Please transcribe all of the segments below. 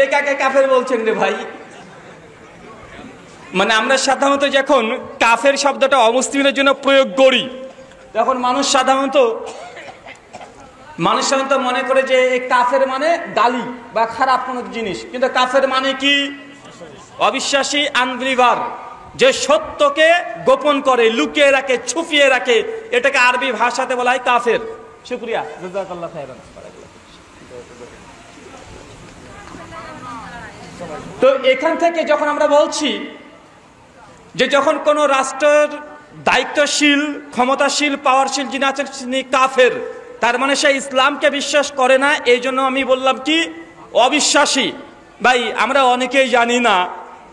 কে কাকে কাফের বলছেন রে ভাই? মানে আমরা সাধারণত যখন কাফের শব্দটা অমুসলিমের জন্য প্রয়োগ করি, তখন মানুষ সাধারণত মনে করে যে এই কাফের মানে গালি বা খারাপ কোনো জিনিস, কিন্তু কাফের মানে কি? অবিশ্বাসী, আনবিলিভার, যে সত্যকে গোপন করে, লুকিয়ে রাখে, ছুপিয়ে রাখে, এটাকে আরবি ভাষাতে বলা হয় কাফের। শুকরিয়া, জাযাকাল্লাহ খাইরান। তো এখান থেকে যখন আমরা বলছি যে যখন কোন রাষ্ট্রের দায়িত্বশীল, ক্ষমতাশীল, পাওয়ারশীল যিনি আছেন তিনি কাফের, তার মানে সে ইসলামকে বিশ্বাস করে না। এই জন্য আমি বললাম কি অবিশ্বাসী। ভাই আমরা অনেকেই জানি না,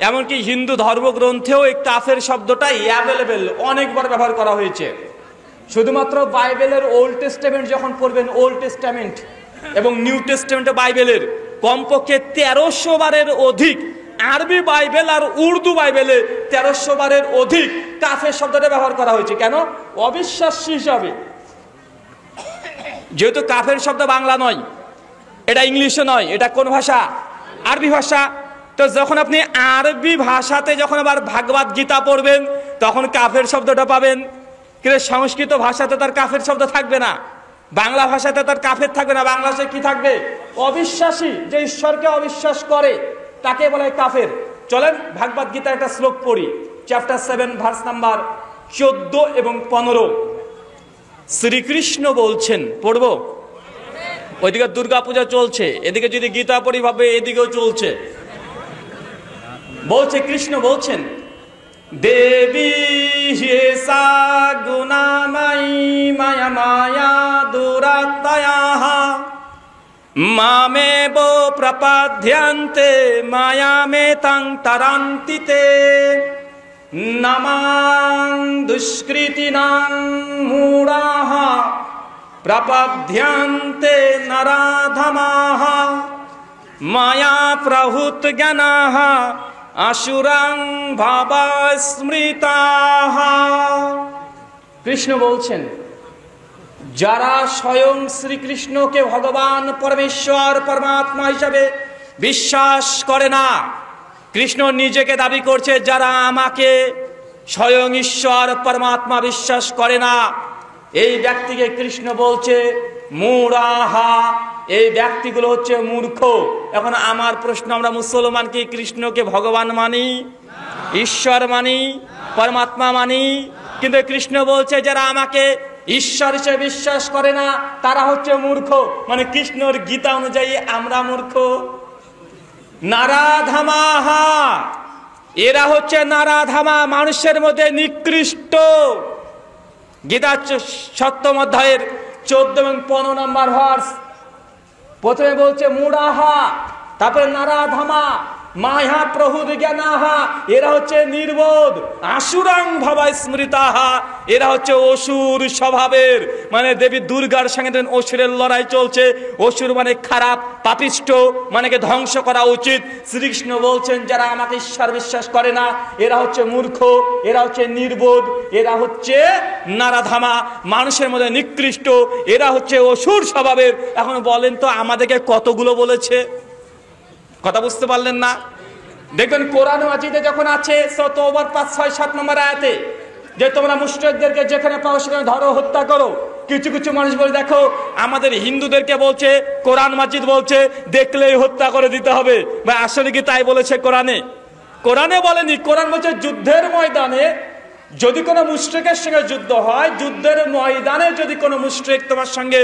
এমনকি হিন্দু ধর্মগ্রন্থেও এই কাফের শব্দটা অ্যাভেলেবেল অনেকবার ব্যবহার করা হয়েছে। শুধুমাত্র বাইবেলের ওল্ড টেস্টামেন্ট যখন পড়বেন, ওল্ড টেস্টামেন্ট এবং নিউ টেস্টামেন্টে বাইবেলের কমপক্ষে 1300 বারের অধিক, আরবি বাইবেল আর উর্দু বাইবেলে 1300 বারের অধিক কাফের শব্দটা ব্যবহার করা হয়েছে। কেন? অবিশ্বাসী হিসাবে। যেহেতু কাফের শব্দ বাংলা নয়, এটা ইংলিশে নয়, এটা কোন ভাষা? আরবি ভাষা। তো যখন আপনি আরবি ভাষাতে যখন আবার ভাগবত গীতা পড়বেন, তখন কাফের শব্দটা পাবেন। কিন্তু সংস্কৃত ভাষাতে তার কাফের শব্দ থাকবে না, বাংলা ভাষাতে তার কাফের থাকবে না। বাংলা ভাষায় কি থাকবে? অবিশ্বাসী, যে ঈশ্বরকে অবিশ্বাস করে তাকে বলে কাফের। চলেন ভাগবত গীতার একটা শ্লোক পড়ি, চ্যাপ্টার 7 ভার্স নাম্বার 14 এবং 15। শ্রীকৃষ্ণ বলছেন, পড়বো? ওইদিকে দুর্গা পূজা চলছে, এদিকে যদি গীতা পড়ি ভাবে এদিকেও চলছে। বলছে, কৃষ্ণ বলছেন, দেবী হেসা গুণাময়ী মায়া মায়া দুরাত্ময়াঃ মামেব প্রপদ্যন্তে মায়ামেতাং তরান্তিতে নমাং দুষ্কৃতিনাং মূঢ়াঃ প্রপদ্যন্তে নরাধমাঃ মায়া প্রভূত জ্ঞানাঃ আসুরাং ভাবস্মৃতাঃ। কৃষ্ণ বলছেন, যারা স্বয়ং শ্রীকৃষ্ণকে ভগবান পরমেশ্বর পরমাত্মা হিসাবে বিশ্বাস করে না, কৃষ্ণ নিজেকে দাবি করছে যারা আমাকে স্বয়ং ঈশ্বর পরমাত্মা বিশ্বাস করে না, এই ব্যক্তিকে কৃষ্ণ বলছে মূঢ়াহা, এই ব্যক্তিগুলো হচ্ছে মূর্খ। এখন আমার প্রশ্ন, আমরা মুসলমান কি কৃষ্ণকে ভগবান মানি, ঈশ্বর মানি, পরমাত্মা মানি? কিন্তু কৃষ্ণ বলছে যারা আমাকে ঈশ্বর হিসেবে বিশ্বাস করে না তারা হচ্ছে মূর্খ। মানে কৃষ্ণর গীতা অনুযায়ী আমরা মূর্খ। নারাধামাহা, এরা হচ্ছে নারাধামা, মানুষের মধ্যে নিকৃষ্ট। গীতা 7ম অধ্যায়ের 14 এবং 15 নম্বর ভার্স। প্রথমে বলছে মূঢ়াহা, তারপরে নারাধামা, মায়া প্রভূত জ্ঞানাহা, এরা হচ্ছে নির্বোধ। আসুরাং ভাবায় স্মৃতাহা, এরা হচ্ছে অসুর স্বভাবের। মানে দেবী দুর্গার সঙ্গে অসুরের লড়াই চলছে। অসুর মানে খারাপ, পাপিষ্ঠ, মানে ধ্বংস করা উচিত। শ্রীকৃষ্ণ বলছেন যারা আমাকে ঈশ্বর বিশ্বাস করে না এরা হচ্ছে মূর্খ, এরা হচ্ছে নির্বোধ, এরা হচ্ছে নারাধামা, মানুষের মধ্যে নিকৃষ্ট, এরা হচ্ছে অসুর স্বভাবের। এখন বলেন তো আমাদেরকে কতগুলো বলেছে? কথা বুঝতে পারলেন না? দেখবেন কোরআন মাজিদে যখন আছে তওবার 5, 6, 7 নম্বর আয়াতে যে তোমরা মুশরিকদেরকে যেখানে পাও সেখানে ধরো, হত্যা করো। কিছু কিছু মানুষ বলে দেখো আমাদের হিন্দুদেরকে বলছে, কোরআন মাজিদ বলছে দেখলেই হত্যা করে দিতে হবে। বা আসলে কি তাই বলেছে কোরআনে? কোরআনে বলেনি। কোরআন বলছে যুদ্ধের ময়দানে যদি কোনো মুশরিকের সঙ্গে যুদ্ধ হয়, যুদ্ধের ময়দানে যদি কোনো মুশরিক তোমার সঙ্গে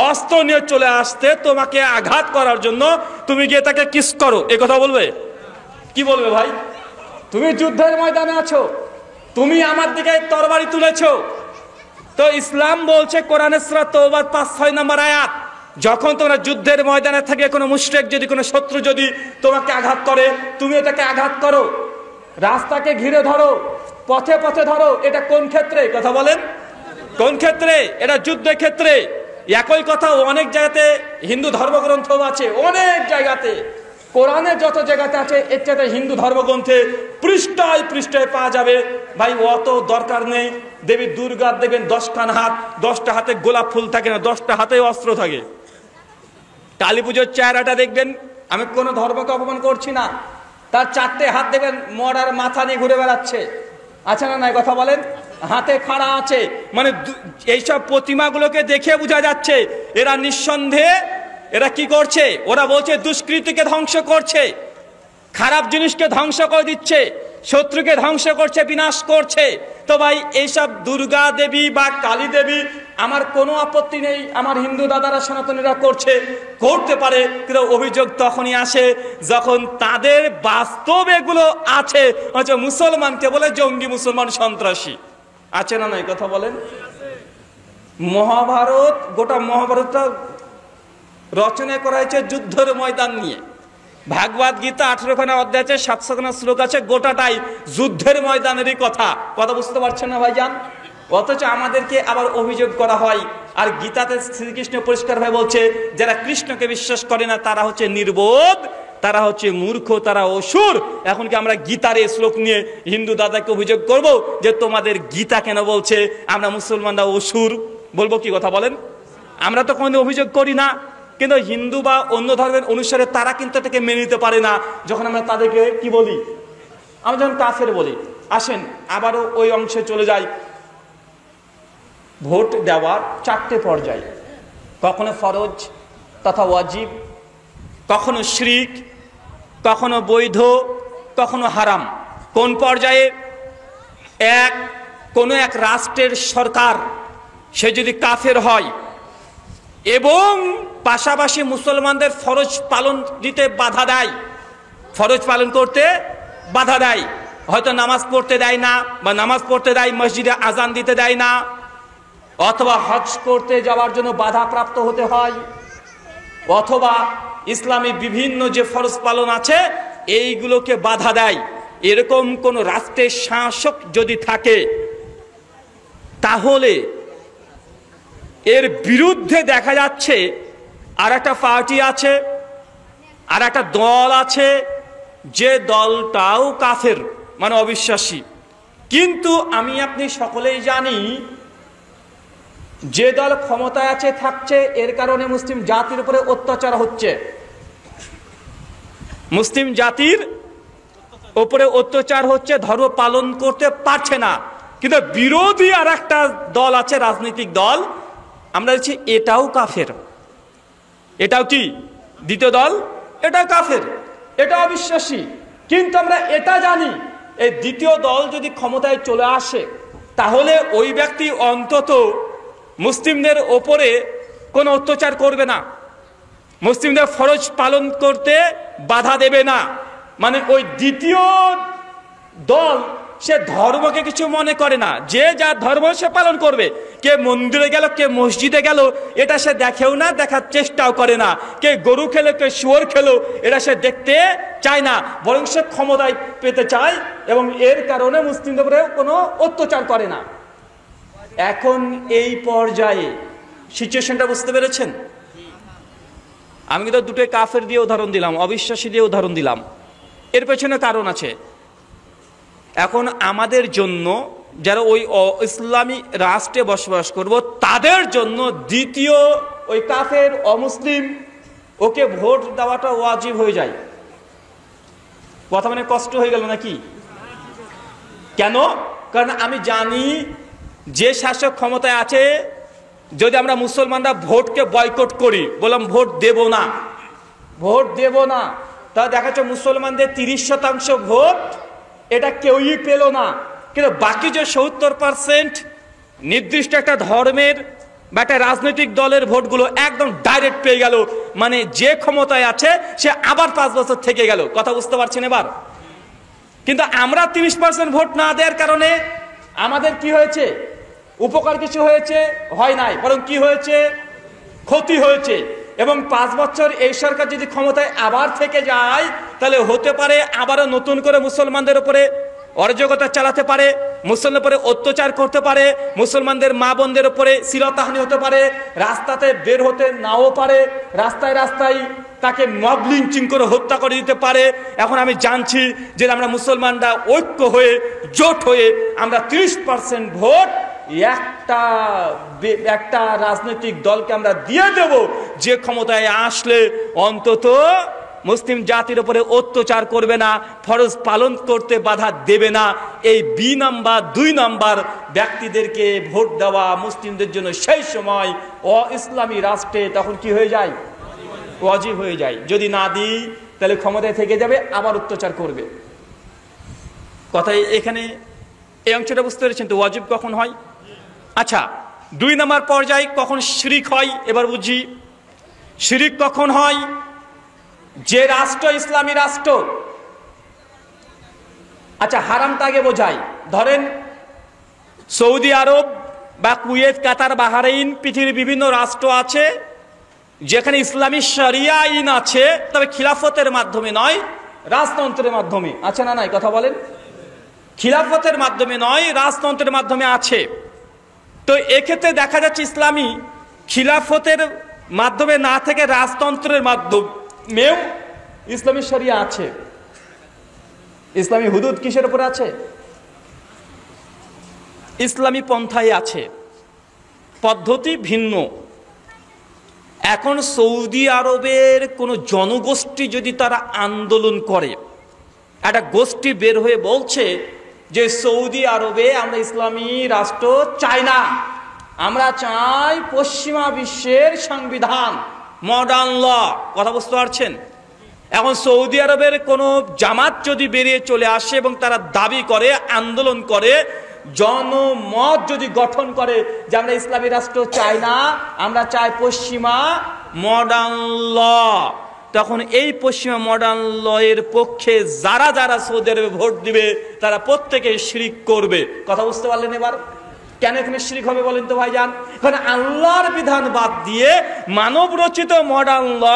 অস্ত্র নিয়ে চলে আসতে তোমাকে আঘাত করার জন্য, তুমি গিয়ে তাকে কিস করো, এ কথা বলবে? কি বলবে ভাই? তুমি যুদ্ধের ময়দানে আছো, তুমি আমার দিকে তরবারি তুলেছো। তো ইসলাম বলছে কোরআনের সূরা তওবা 5, 6 নম্বর আয়াত, যখন তোমরা যুদ্ধের ময়দানে থেকে কোনো মুশরিক যদি, কোনো শত্রু যদি তোমাকে আঘাত করে, তুমিও তাকে আঘাত করো। রাস্তাকে ঘিরে ধরো, পথে পথে ধরো। এটা কোন ক্ষেত্রে? কথা বলেন, কোন ক্ষেত্রে? এটা যুদ্ধের ক্ষেত্রে। একই কথা অনেক জায়গাতে হিন্দু ধর্মগ্রন্থ আছে, অনেক জায়গাতে। কোরআনে যত জায়গাতে আছে এর চাইতে হিন্দু ধর্মগ্রন্থে পৃষ্ঠায় পৃষ্ঠায় পাওয়া যাবে। ভাই অত দরকার নেই। দেবী দুর্গার দেখবেন 10খানা হাত, 10টা হাতে গোলাপ ফুল থাকে না, 10টা হাতে অস্ত্র থাকে। কালী পুজোর চেহারাটা দেখবেন আমি কোনো ধর্মকে অপমান করছি না। তার 4টে হাত দেখবেন মরার মাথা নিয়ে ঘুরে বেড়াচ্ছে, আছে না নাই কথা বলেন? হাতে খাড়া আছে, মানে এইসব প্রতিমাগুলোকে দেখে বোঝা যাচ্ছে এরা নিঃসন্দেহে এরা কি করছে, ওরা বলছে দুষ্কৃতিকে ধ্বংস করছে, খারাপ জিনিসকে ধ্বংস করে দিচ্ছে, শত্রুকে ধ্বংস করছে, বিনাশ করছে। তো ভাই এইসব দুর্গা দেবী বা কালী দেবী আমার কোনো আপত্তি নেই, আমার হিন্দু দাদারা সনাতনীরা করছে, করতে পারে, কিন্তু অভিযোগ তখনই আসে যখন তাদের বাস্তব এগুলো আছে। হচ্ছে মুসলমানকে বলে জঙ্গি, মুসলমান সন্ত্রাসী, আছে না নাই কথা বলেন? মহাভারত, গোটা মহাভারতটা রচনা করা হয়েছে যুদ্ধের ময়দান নিয়ে। ভাগবত গীতা 18খানা অধ্যায় আছে, 700খানা শ্লোক আছে, গোটাটাই যুদ্ধের ময়দানেরই কথা। কথা বুঝতে পারছেন না ভাইজান? অথচ আমাদেরকে আবার অভিযোগ করা হয়। আর গীতাতে শ্রীকৃষ্ণ পরিষ্কারভাবে বলছে যারা কৃষ্ণকে বিশ্বাস করে না তারা হচ্ছে নির্বোধ, তারা হচ্ছে মূর্খ, তারা অসুর। এখন কি আমরা গীতার এই শ্লোক নিয়ে হিন্দু দাদাকে অভিযোগ করব যে তোমাদের গীতা কেন বলছে আমরা মুসলমানরা অসুর? বলবো কি কথা বলেন? আমরা তো কোনো অভিযোগ করি না, কিন্তু হিন্দু বা অন্য ধর্মের অনুসারে তারা কিন্তু এটাকে মেনে নিতে পারে না। যখন আমরা তাদেরকে কি বলি, আমরা যখন কাফের বলি। আসেন আবারও ওই অংশে চলে যাই। ভোট দেওয়ার 4টে পর্যায়, কখনো ফরজ তথা ওয়াজিব, কখনো শিরক, কখনো বৈধ, কখনো হারাম। কোন পর্যায়ে? কোনো এক রাষ্ট্রের সরকার সে যদি কাফের হয় এবং পাশাপাশি মুসলমানদের ফরজ পালন দিতে বাধা দেয়, ফরজ পালন করতে বাধা দেয়, হয়তো নামাজ পড়তে দেয় না, বা নামাজ পড়তে দেয় মসজিদে আজান দিতে দেয় না, অথবা হজ করতে যাওয়ার জন্য বাধা প্রাপ্ত হতে হয়, অথবা ইসলামী বিভিন্ন যে ফরজ পালন আছে এইগুলোকে বাধা দেয়, এরকম কোন রাষ্ট্রের শাসক যদি থাকে তাহলে এর বিরুদ্ধে দেখা যাচ্ছে আর একটা পার্টি আছে, আর একটা দল আছে, যে দলটাও কাফের, মানে অবিশ্বাসী। কিন্তু আমি আপনি সকলেই জানি যে দল ক্ষমতায় আছে থাকছে এর কারণে মুসলিম জাতির উপরে অত্যাচার হচ্ছে, মুসলিম জাতির উপরে অত্যাচার হচ্ছে, ধর্ম পালন করতে পারছে না। কিন্তু বিরোধী আর একটা দল আছে, রাজনৈতিক দল, আমরা বলছি এটাও কাফের। এটাও কি? দ্বিতীয় দল এটাও কাফের, এটা অবিশ্বাসী। কিন্তু আমরা এটা জানি এই দ্বিতীয় দল যদি ক্ষমতায় চলে আসে তাহলে ওই ব্যক্তি অন্তত মুসলিমদের ওপরে কোনো অত্যাচার করবে না, মুসলিমদের ফরজ পালন করতে বাধা দেবে না। মানে ওই দ্বিতীয় দল সে ধর্মকে কিছু মনে করে না, যে যার ধর্ম সে পালন করবে। কে মন্দিরে গেল, কে মসজিদে গেল, এটা সে দেখেও না, দেখার চেষ্টাও করে না। কে গরু খেলো, কে শুয়োর খেলো, এটা সে দেখতে চায় না, বরং সে ক্ষমতায় পেতে চায় এবং এর কারণে মুসলিমদের উপরে কোনো অত্যাচার করে না। এখন এই পর্যায়ে সিচুয়েশনটা বুঝতে পেরেছেন? আমি কিন্তু দুটোই কাফের দিয়ে উদাহরণ দিলাম, অবিশ্বাসী দিয়ে উদাহরণ দিলাম, এর পেছনে কারণ আছে। এখন আমাদের জন্য যারা ওই ইসলামী রাষ্ট্রে বসবাস করব তাদের জন্য দ্বিতীয় ওই কাফের অমুসলিম ওকে ভোট দেওয়াটা ওয়াজিব হয়ে যায়। কথা মানে কষ্ট হয়ে গেল নাকি? কেন? কারণ আমি জানি যে শাসক ক্ষমতায় আছে, যদি আমরা মুসলমানরা ভোটকে বয়কট করি, বললাম ভোট দেব না, ভোট দেব না, তা দেখা যাচ্ছে মুসলমানদের 30% ভোট এটা কেউই পেল না, কিন্তু বাকি যে 70% নির্দিষ্ট একটা ধর্মের বা একটা রাজনৈতিক দলের ভোটগুলো একদম ডাইরেক্ট পেয়ে গেল। মানে যে ক্ষমতায় আছে সে আবার 5 বছর থেকে গেল। কথা বুঝতে পারছেন এবার? কিন্তু আমরা 30% ভোট না দেওয়ার কারণে আমাদের কি হয়েছে? উপকার কিছু হয়েছে? হয় নাই, বরং কি হয়েছে? ক্ষতি হয়েছে। এবং 5 বছর এই সরকার যদি ক্ষমতায় আবার থেকে যায় তাহলে হতে পারে আবারও নতুন করে মুসলমানদের উপরে অরাজকতা চালাতে পারে, মুসলমানদের উপরে অত্যাচার করতে পারে, মুসলমানদের মা বোনদের উপরে শ্লীলতাহানি হতে পারে, রাস্তাতে বের হতে নাও পারে, রাস্তায় রাস্তায় তাকে মব লিঞ্চিং করে হত্যা করে দিতে পারে। এখন আমি জানছি যে আমরা মুসলমানরা ঐক্য হয়ে জোট হয়ে আমরা 30% ভোট একটা রাজনৈতিক দলকে আমরা দিয়ে দেব যে ক্ষমতায় আসলে অন্তত মুসলিম জাতির উপরে অত্যাচার করবে না, ফরজ পালন করতে বাধা দেবে না, এই 2 নাম্বার ব্যক্তিদেরকে ভোট দেওয়া মুসলিমদের জন্য সেই সময় ইসলামী রাষ্ট্রে তখন কি হয়ে যায়? ওয়াজিব হয়ে যায়। যদি না দিই তাহলে ক্ষমতায় থেকে যাবে, আবার অত্যাচার করবে। কথাই এখানে এই অংশটা বুঝতে পেরেছেন তো? ওয়াজিব কখন হয়? আচ্ছা, 2 নম্বর পর্যায়ে কখন শিরিক হয় এবার বুঝি। শিরিক কখন হয়? যে রাষ্ট্র ইসলামী রাষ্ট্র, আচ্ছা হারামটা আগে বোঝাই। ধরেন সৌদি আরব বা কুয়েত, কাতার, বাহরাইন, পৃথিবীর বিভিন্ন রাষ্ট্র আছে যেখানে ইসলামী শরিয়া আইন আছে, তবে খিলাফতের মাধ্যমে নয়, রাজতন্ত্রের মাধ্যমে আছে না নাই? কথা বলেন। খিলাফতের মাধ্যমে নয়, রাজতন্ত্রের মাধ্যমে আছে। তো এক্ষেত্রে দেখা যাচ্ছে ইসলামী খিলাফতের মাধ্যমে না থেকে রাজতন্ত্রের মাধ্যমেও ইসলামী শরিয়া আছে। ইসলামী হুদুদ কিসের উপরে আছে? ইসলামী পন্থায় আছে, পদ্ধতি ভিন্ন। এখন সৌদি আরবের কোনো জনগোষ্ঠী যদি তারা আন্দোলন করে, একটা গোষ্ঠী বের হয়ে বলছে যে সৌদি আরবে আমরা ইসলামী রাষ্ট্র চাই না, আমরা চাই পশ্চিমা বিশ্বের সংবিধান, মডার্ন ল। কথা বুঝতে পারছেন? এখন সৌদি আরবের কোনো জামাত যদি বেরিয়ে চলে আসে এবং তারা দাবি করে, আন্দোলন করে, জনমত যদি গঠন করে যে আমরা ইসলামী রাষ্ট্র চাই না, আমরা চাই পশ্চিমা মডার্ন ল, তখন এই পশ্চিমা মডার্ন ল এর পক্ষে যারা যারা সৌদি আরবে ভোট দিবে তারা প্রত্যেকে শিরিক করবে। কথা বুঝতে পারলেন এবার? কেন এখানে শিরিক হবে বলেন তো ভাইজান? কারণ আল্লাহর বিধান বাদ দিয়ে মানব রচিত মডার্ন ল,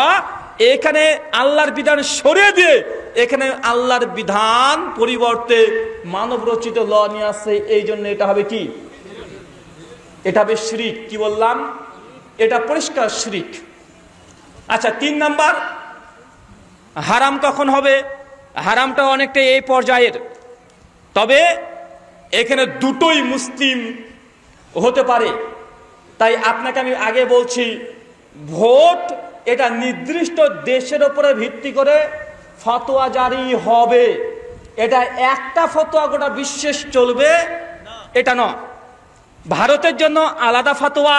এখানে আল্লাহর বিধান সরিয়ে দিয়ে এখানে আল্লাহর বিধান পরিবর্তে মানব রচিত ল নিয়ে আসছে। এই জন্য এটা হবে কি? এটা হবে শিরিক। কি বললাম? এটা পরিষ্কার শিরিক। আচ্ছা, 3 নাম্বার হারাম কখন হবে? হারামটা অনেকটা এই পর্যায়ের, তবে এখানে দুটোই মুসলিম হতে পারে। তাই আপনাকে আমি আগে বলছি, ভোট এটা নির্দিষ্ট দেশের উপরে ভিত্তি করে ফতোয়া জারি হবে। এটা একটা ফতোয়া গোটা বিশ্বের চলবে এটা নয়। ভারতের জন্য আলাদা ফতোয়া,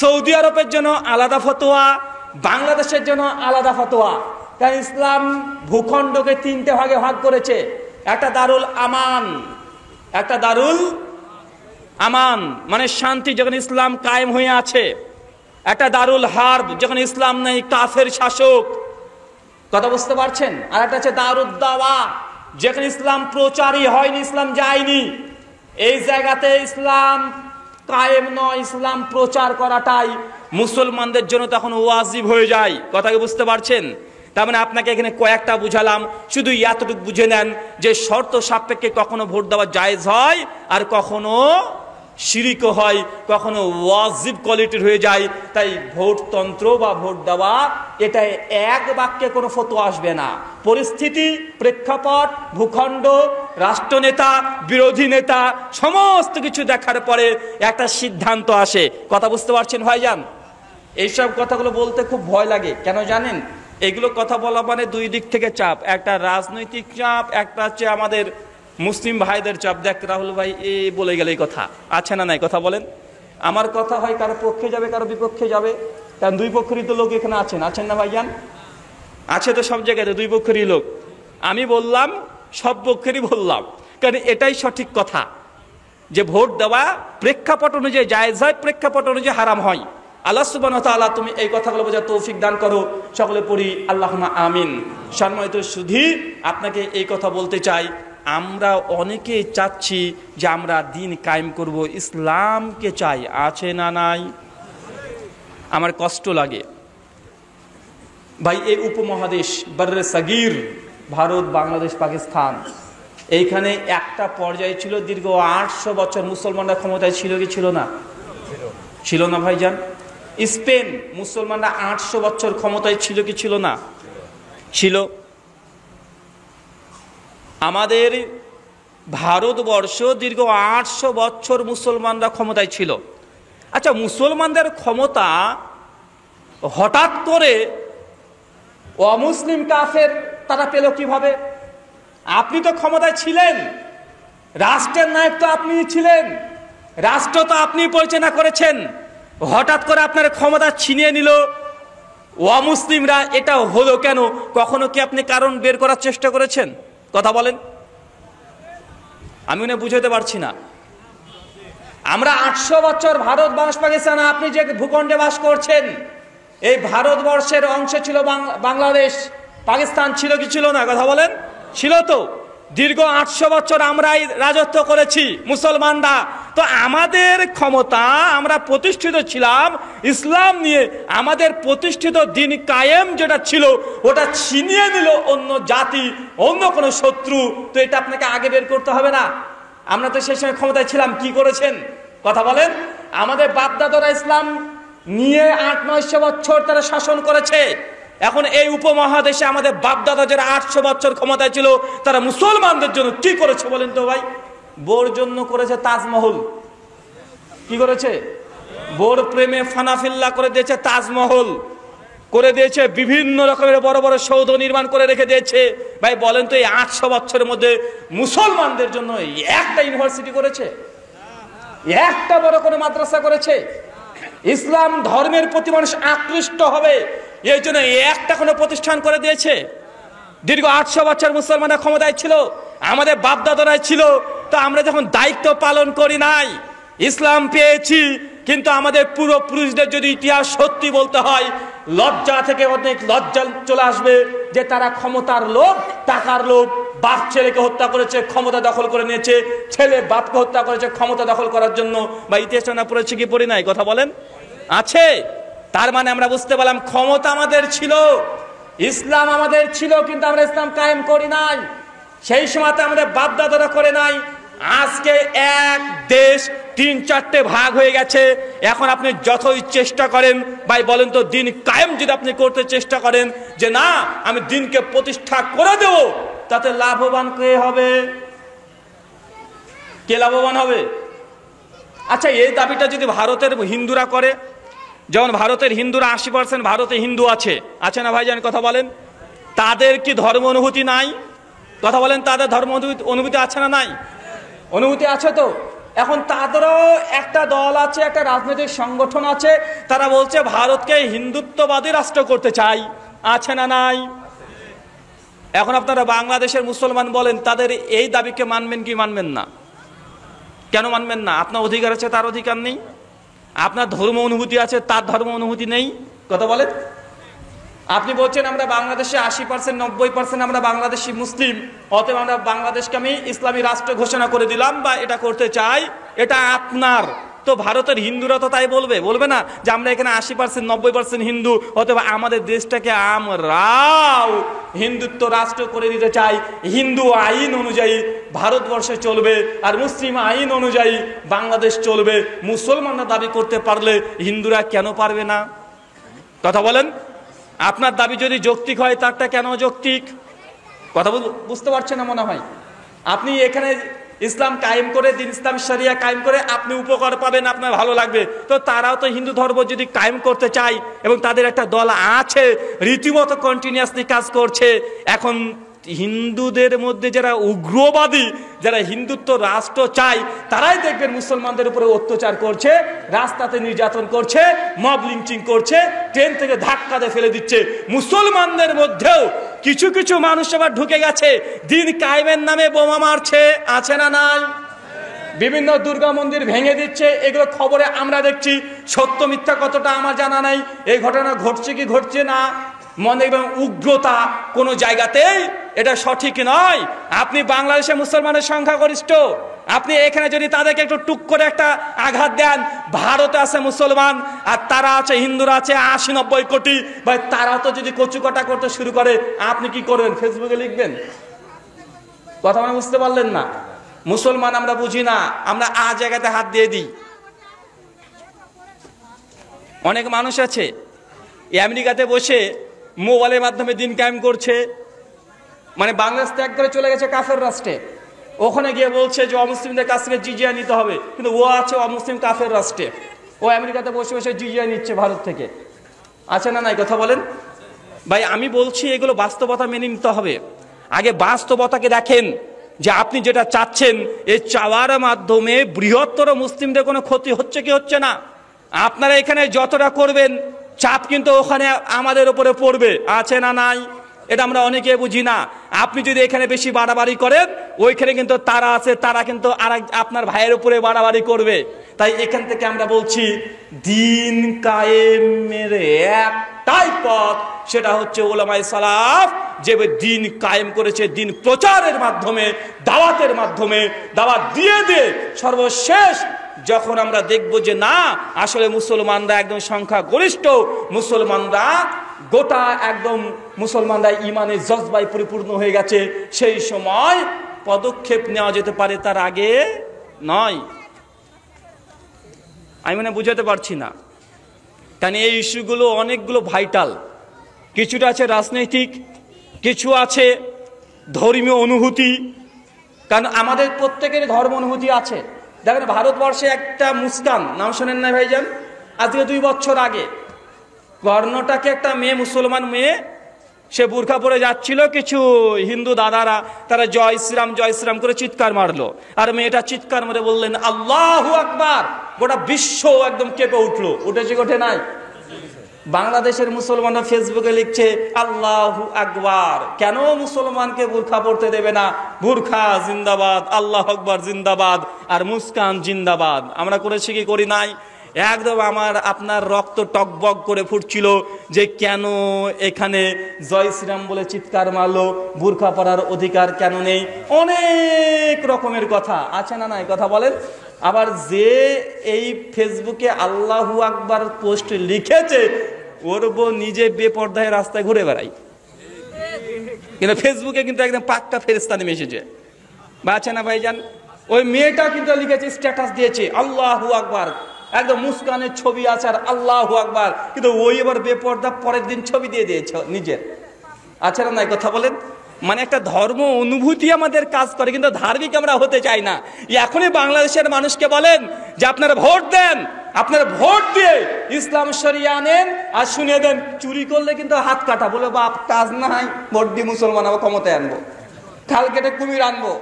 সৌদি আরবের জন্য আলাদা ফতোয়া, বাংলাদেশের জন্য আলাদা ফতোয়া। কারণ ইসলাম ভূখণ্ডকে 3টে ভাগে ভাগ করেছে। একটা দারুল আমান, একটা দারুল আমান মানে শান্তি, যেখানে ইসলাম কায়েম হয়ে আছে। একটা দারুল হার্ব, যেখানে ইসলাম নেই, কাফের শাসক। কথা বুঝতে পারছেন? আর একটা আছে দারুদ দাওয়া, যেখানে ইসলাম প্রচারই হয়নি, ইসলাম যায়নি। এই জায়গাতে ইসলাম কায়েম নয়, ইসলাম প্রচার করাটাই মুসলমানদের জন্য তখন ওয়াজিব হয়ে যায়। কথা কি বুঝতে পারছেন? তার মানে আপনাকে এখানে কয়েকটা বুঝালাম, শুধু এতটুকু বুঝে নেন যে শর্ত সাপেক্ষে কখনো ভোট দেওয়া জায়েজ হয়, আর কখনো শিরিকও হয়, কখনো ওয়াজিব কোয়ালিটির হয়ে যায়। তাই ভোটতন্ত্র বা ভোট দেওয়া এটা এক বাক্যে কোনো ফতোয়া আসবে না। পরিস্থিতি, প্রেক্ষাপট, ভূখণ্ড, রাষ্ট্রনেতা, বিরোধী নেতা সমস্ত কিছু দেখার পরে একটা সিদ্ধান্ত আসে। কথা বুঝতে পারছেন ভাইজান? এইসব কথাগুলো বলতে খুব ভয় লাগে। কেন জানেন? এগুলো কথা বলা মানে 2 দিক থেকে চাপ, একটা রাজনৈতিক চাপ, একটা হচ্ছে আমাদের মুসলিম ভাইদের চাপ। দেখ রাহুল ভাই এ বলে গেলে এই কথা আছে না নাই? কথা বলেন। আমার কথা হয় কারো পক্ষে যাবে, কারো বিপক্ষে যাবে, কারণ 2 পক্ষেরই তো লোক এখানে আছেন না ভাইজান? আছে তো সব জায়গাতে 2 পক্ষেরই লোক। আমি বললাম সব পক্ষেরই বললাম, কারণ এটাই সঠিক কথা যে ভোট দেওয়া প্রেক্ষাপট অনুযায়ী জায়েজ হয়, প্রেক্ষাপট অনুযায়ী হারাম হয়। আল্লাহ সুবহানাহু ওয়া তাআলা তুমি এই কথাগুলো বোঝার তৌফিক দান করো। সকলে পড়ি আল্লাহুম্মা আমিন। সম্মানিত সুধী, আপনাকে এই কথা বলতে চাই, আমরা অনেকে চাচ্ছি যে আমরা দিন কায়েম করব, ইসলামকে চাই, আছে না নাই? আমার কষ্ট লাগে ভাই। এই উপমহাদেশ বর্রে সগীর, ভারত, বাংলাদেশ, পাকিস্তান, এইখানে একটা পর্যায়ে ছিল দীর্ঘ 800 বছর মুসলমানরা ক্ষমতায় ছিল কি ছিল না? ছিল না ভাইজান? স্পেন, মুসলমানরা 800 বছর ক্ষমতায় ছিল কি ছিল না? ছিল। আমাদের ভারতবর্ষ দীর্ঘ 800 বছর মুসলমানরা ক্ষমতায় ছিল। আচ্ছা, মুসলমানদের ক্ষমতা হঠাৎ করে অমুসলিম কাফের তারা পেল কিভাবে? আপনি তো ক্ষমতায় ছিলেন, রাষ্ট্রের নায়ক তো আপনি ছিলেন, রাষ্ট্র তো আপনি পরিচালনা করেছেন, হঠাৎ করে আপনার ক্ষমতা ছিনিয়ে নিল অমুসলিমরা, এটা হলো কেন? কখনো কি আপনি কারণ বের করার চেষ্টা করেছেন? কথা বলেন, আমি উনি বুঝাতে পারছি না। আমরা 800 বছর ভারত বাংলাদেশ পাকিস্তান, আপনি যে ভূখণ্ডে বাস করছেন, এই ভারতবর্ষের অংশ ছিল বাংলাদেশ, পাকিস্তান ছিল কি ছিল না? কথা বলেন, ছিল তো। দীর্ঘ 800 বছর আমরাই রাজত্ব করেছি মুসলমানরা। তো আমাদের ক্ষমতা, আমরা প্রতিষ্ঠিত ছিলাম ইসলাম নিয়ে, আমাদের প্রতিষ্ঠিত দিন কায়েম যেটা ছিল ওটা ছিনিয়ে নিল অন্য জাতি, অন্য কোনো শত্রু। তো এটা আপনাকে আগে বের করতে হবে না? আমরা তো সেই সময় ক্ষমতায় ছিলাম, কি করেছেন? কথা বলেন। আমাদের বাপদাদারা ইসলাম নিয়ে 800-900 বছর তারা শাসন করেছে। এখন এই উপমহাদেশে আমাদের বাপদাদা যারা 800 বছর ক্ষমতায় ছিল, তারা মুসলমানদের জন্য কি করেছে বলেন তো ভাই? বোর জন্য করেছে তাজমহল। কি করেছে? বোর প্রেমে ফানাফিল্লা করে দিয়েছে তাজমহল, করে দিয়েছে বিভিন্ন রকমের বড় বড় সৌধ নির্মাণ করে রেখে দিয়েছে। ভাই বলেন তো, এই 800 বছরের মধ্যে মুসলমানদের জন্য একটা ইউনিভার্সিটি করেছে? একটা বড় কোনো মাদ্রাসা করেছে? ইসলাম ধর্মের প্রতি মানুষ আকৃষ্ট হবে এই জন্য একটা কোনো প্রতিষ্ঠান করে দিয়েছে? দীর্ঘ 800 বছর মুসলমানরা ক্ষমতায় ছিল, আমাদের বাপদাদারাই ছিল। তো আমরা যখন দায়িত্ব পালন করি নাই, ইসলাম পেয়েছি, কিন্তু আমাদের পূর্বপুরুষদের যদি ইতিহাস সত্যি বলতে হয়, লজ্জা থেকে অনেক লজ্জা চলে আসবে যে তারা ক্ষমতার লোভ, টাকার লোভ, বাপ ছেলেকে হত্যা করেছে, ক্ষমতা দখল করে নিয়েছে, ছেলে বাপকে হত্যা করেছে ক্ষমতা দখল করার জন্য। বা ইতিহাস না পড়েছে কি পড়ি নাই? কথা বলেন, আছে। তার মানে আমরা বুঝতে পারলাম ক্ষমতা আমাদের ছিল, ইসলাম আমাদের ছিল, কিন্তু আমরা ইসলাম কায়েম করি নাই। সেই সময়তে আমাদের বাপদাদারা করে নাই। আজকে এক দেশ 3-4টে ভাগ হয়ে গেছে। এখন আপনি যতই চেষ্টা করেন, ভাই বলেন তো, দিন কায়েম যদি আপনি করতে চেষ্টা করেন যে না আমি দিনকে প্রতিষ্ঠা করে দেব, তাতে লাভবান কে হবে? কে লাভবান হবে? আচ্ছা, এই দাবিটা যদি ভারতের হিন্দুরা করে, যেমন ভারতের হিন্দুরা 80% ভারতে হিন্দু আছে, আছে না ভাইজান? কথা বলেন, তাদের কি ধর্ম অনুভূতি নাই? কথা বলেন, তাদের ধর্ম অনুভূতি আছে না নাই? অনুভূতি আছে তো। এখন তাদেরও একটা দল আছে, একটা রাজনৈতিক সংগঠন আছে, তারা বলছে ভারতকে হিন্দুত্ববাদী রাষ্ট্র করতে চাই, আছে না নাই? এখন আপনারা বাংলাদেশের মুসলমান বলেন, তাদের এই দাবিকে মানবেন কি মানবেন না? কেন মানবেন না? আপনার অধিকার আছে, তার অধিকার নেই। আপনার ধর্ম অনুভূতি আছে, তার ধর্ম অনুভূতি নেই। কথা বলেন। আপনি বলছেন আমরা বাংলাদেশে 80%, 90% আমরা বাংলাদেশি মুসলিম, অতএব আমরা বাংলাদেশকে আমি ইসলামী রাষ্ট্র ঘোষণা করে দিলাম বা এটা করতে চাই, এটা আপনার। তো ভারতের হিন্দুরা তো তাই বলবে, বলবে না যে আমরা এখানে 80%, 90% হিন্দু, অথবা আমাদের দেশটাকে আমরাও হিন্দুত্ব রাষ্ট্র করে দিতে চাই, হিন্দু আইন অনুযায়ী ভারতবর্ষে চলবে, আর মুসলিম আইন অনুযায়ী বাংলাদেশ চলবে। মুসলমানরা দাবি করতে পারলে হিন্দুরা কেন পারবে না? কথা বলেন। আপনার দাবি যদি যৌক্তিক হয়, তারটা কেন যৌক্তিক? কথা বুঝতে পারছেন না মনে হয়। আপনি এখানে ইসলাম কায়েম করে, দিন ইসলাম শরিয়া কায়েম করে আপনি উপকার পাবেন, আপনার ভালো লাগবে। তো তারাও তো হিন্দু ধর্ম যদি কায়েম করতে চায়, এবং তাদের একটা দল আছে রীতিমতো কন্টিনিউয়াসলি কাজ করছে। এখন হিন্দুদের মধ্যে যারা উগ্রবাদী, যারা হিন্দুত্ব রাষ্ট্র চায়, তারাই দেখবেন মুসলমানদের উপরে অত্যাচার করছে, রাস্তাতে নির্যাতন করছে, মব লিঞ্চিং করছে, ট্রেন থেকে ধাক্কা দিয়ে ফেলে দিচ্ছে। মুসলমানদের মধ্যেও কিছু কিছু মানুষ আবার ঢুকে গেছে, দিন কায়েমের নামে বোমা মারছে, আছে না নাই? বিভিন্ন দুর্গা মন্দির ভেঙে দিচ্ছে, এগুলো খবরে আমরা দেখছি। সত্য মিথ্যা কতটা আমার জানা নাই, এই ঘটনা ঘটছে কি ঘটছে না। মনে এবং উগ্রতা কোনো জায়গাতেই এটা সঠিক নয়। আপনি বাংলাদেশে মুসলমানের সংখ্যাগরিষ্ঠ, আপনি এখানে যদি তাদেরকে একটু টুক করে একটা আঘাত দেন, ভারতে আছে মুসলমান আর তারা আছে, হিন্দুরা আছে 80-90 কোটি, ভাই তারাও তো যদি কচুকাটা করতে শুরু করে, আপনি কি করবেন? ফেসবুকে লিখবেন? কথা মানে বুঝতে পারলেন না? মুসলমান আমরা বুঝি না, আমরা জায়গাতে হাত দিয়ে দিই। অনেক মানুষ আছে আমেরিকাতে বসে মোবাইলের মাধ্যমে দিন কায়েম করছে, মানে বাংলাদেশ ত্যাগ করে চলে গেছে কাফের রাষ্ট্রে, ওখানে গিয়ে বলছে যে অমুসলিমদের কাছ থেকে জিজিয়া নিতে হবে, কিন্তু ও আছে অমুসলিম কাফের রাষ্ট্রে, ও আমেরিকাতে বসে বসে জিজিয়া নিচ্ছে ভারত থেকে, আছে না নাই? কথা বলেন। ভাই আমি বলছি এগুলো বাস্তবতা মেনে নিতে হবে। আগে বাস্তবতাকে দেখেন যে আপনি যেটা চাচ্ছেন এই চাওয়ার মাধ্যমে বৃহত্তর মুসলিমদের কোনো ক্ষতি হচ্ছে কি হচ্ছে না? আপনারা এখানে যতটা করবেন চাপ কিন্তু ওখানে আমাদের উপরে পড়বে, আছে না নাই? এটা আমরা অনেকে বুঝি না। আপনি যদি এখানে বেশি বাড়াবাড়ি করেন, ওইখানে কিন্তু তারা আছে, তারা কিন্তু আর আপনার ভাইয়ের উপরে বাড়াবাড়ি করবে। তাই এখান থেকে আমরা বলছি দিন কায়েমের একটাই পথ, সেটা হচ্ছে উলামায়ে সালাফ যে দিন কায়েম করেছে দিন প্রচারের মাধ্যমে, দাওয়াতের মাধ্যমে, দাওয়াত দিয়ে দিয়ে সর্বশেষ যখন আমরা দেখব যে না আসলে মুসলমানরা একদম সংখ্যা গরিষ্ঠ, মুসলমানরা গোটা একদম মুসলমানরা ইমানের জজবায় পরিপূর্ণ হয়ে গেছে, সেই সময় পদক্ষেপ নেওয়া যেতে পারে, তার আগে নয়। আমি মানে বুঝাতে পারছি না, কারণ এই ইস্যুগুলো অনেকগুলো ভাইটাল। কিছুটা আছে রাজনৈতিক, কিছু আছে ধর্মীয় অনুভূতি, কারণ আমাদের প্রত্যেকের ধর্ম অনুভূতি আছে। দেখেন ভারতবর্ষে একটা মুস্কান, নাম শোনেন না ভাইজান? আজকে 2 বছর আগে কর্ণাটকে একটা মেয়ে, মুসলমান মেয়ে, সে বুরখা পরে যাচ্ছিল, কিছু হিন্দু দাদারা তারা জয় শ্রীরাম জয় শ্রীরাম করে চিৎকার মারলো, আর মেয়েটা চিৎকার মেরে বললেন আল্লাহু আকবার। গোটা বিশ্ব একদম কেঁপে উঠলো। উঠেছে ওঠে নাই? বাংলাদেশের মুসলমানরা ফেসবুকে লিখছে আল্লাহু আকবার, কেন মুসলমানকে বুরখা পড়তে দেবে না? বুরখা জিন্দাবাদ, আল্লাহু আকবার জিন্দাবাদ, আর মুস্কান জিন্দাবাদ। আমরা করেছি কি করি নাই? একদম আমার আপনার রক্ত টকবক করে ফুটছিল যে কেন এখানে জয় শ্রীরাম বলে চিৎকার মারলো, বুরখা পরার অধিকার কেন নেই? অনেক রকমের কথা আছে না নাই? কথা বলেন। আবার যে এই ফেসবুকে আল্লাহু আকবার পোস্ট লিখেছে, ওর বউ নিজে বেপর্দায় রাস্তায় ঘুরে বেড়াই, কিন্তু ফেসবুকে কিন্তু একদম পাক্কা ফেরেশতা নেমে এসেছে, বা আছে না ভাইজান? ওই মেয়েটা কিন্তু লিখেছে, স্ট্যাটাস দিয়েছে আল্লাহু আকবার, একদম মুস্কানের ছবি আছে আর আল্লাহু আকবার, কিন্তু ওই এবার বেপর্দা পরের দিন ছবি দিয়ে দিয়েছে নিজের, আছে না নাই? কথা বলেন। মানে একটা ধর্ম অনুভূতি আমাদের কাজ করে, কিন্তু ধার্মিক আমরা হতে চাই না। এখনই বাংলাদেশের মানুষকে বলেন যে আপনারা ভোট দেন, আপনারা ভোট দিয়ে ইসলাম শরিয়া আনেন আর শুনিয়ে দেন। চুরি করলে কিন্তু হাত কাটা, বলে বাপ কাজ নাই, ভোট দিয়ে মুসলমান আবার ক্ষমতায় আনবো, খাল কেটে কুমির আনবো।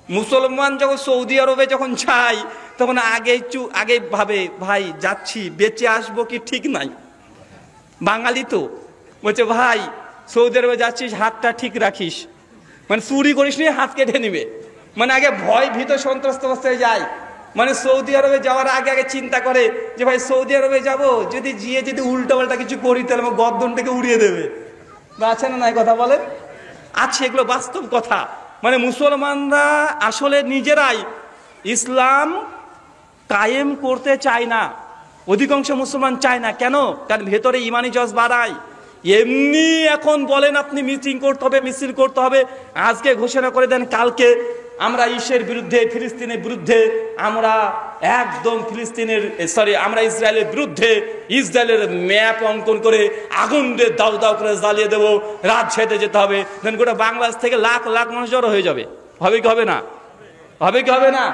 মুসলমান যখন সৌদি আরবে যখন যাই, তখন আগে ভাবে ভাই যাচ্ছি বেঁচে আসবো কি ঠিক নাই। বাঙালি তো বলছে ভাই সৌদি আরবে যাচ্ছিস হাতটা ঠিক রাখিস, মানে চুরি করিস নি হাত কেটে নিবে। মানে আগে ভয় ভীত সন্ত্রস্ত অবস্থায় যায়। মানে সৌদি আরবে যাওয়ার আগে চিন্তা করে যে ভাই সৌদি আরবে যাব, যদি গিয়ে যদি উল্টো পাল্টা কিছু করি তাহলে আমার গর্দনটাকে উড়িয়ে দেবে, বা আছে না নাই? কথা বলেন। আছে, এগুলো বাস্তব কথা। মানে মুসলমানরা আসলে নিজেরাই ইসলাম কায়েম করতে চায় না, অধিকাংশ মুসলমান চায় না। কেন? কারণ ভেতরে ইমানি জজ বাড়ায়। এমনি এখন বলেন আপনি মিটিং করতে হবে, মিছিল করতে হবে, আজকে ঘোষণা করে দেন কালকে আমরা ইসের বিরুদ্ধে, ফিলিস্তিনের বিরুদ্ধে, আমরা একদম আমরা ইসরায়েলের বিরুদ্ধে, ইসরায়েলের ম্যাপ অঙ্কন করে আগুন দিয়ে দাউ দাউ করে জ্বালিয়ে দেবো, রাত ছেড়ে যেতে হবে। দেন গোটা বাংলাদেশ থেকে লাখ লাখ মানুষ জড়ো হয়ে যাবে। হবে কি হবে না? হবে কি হবে না?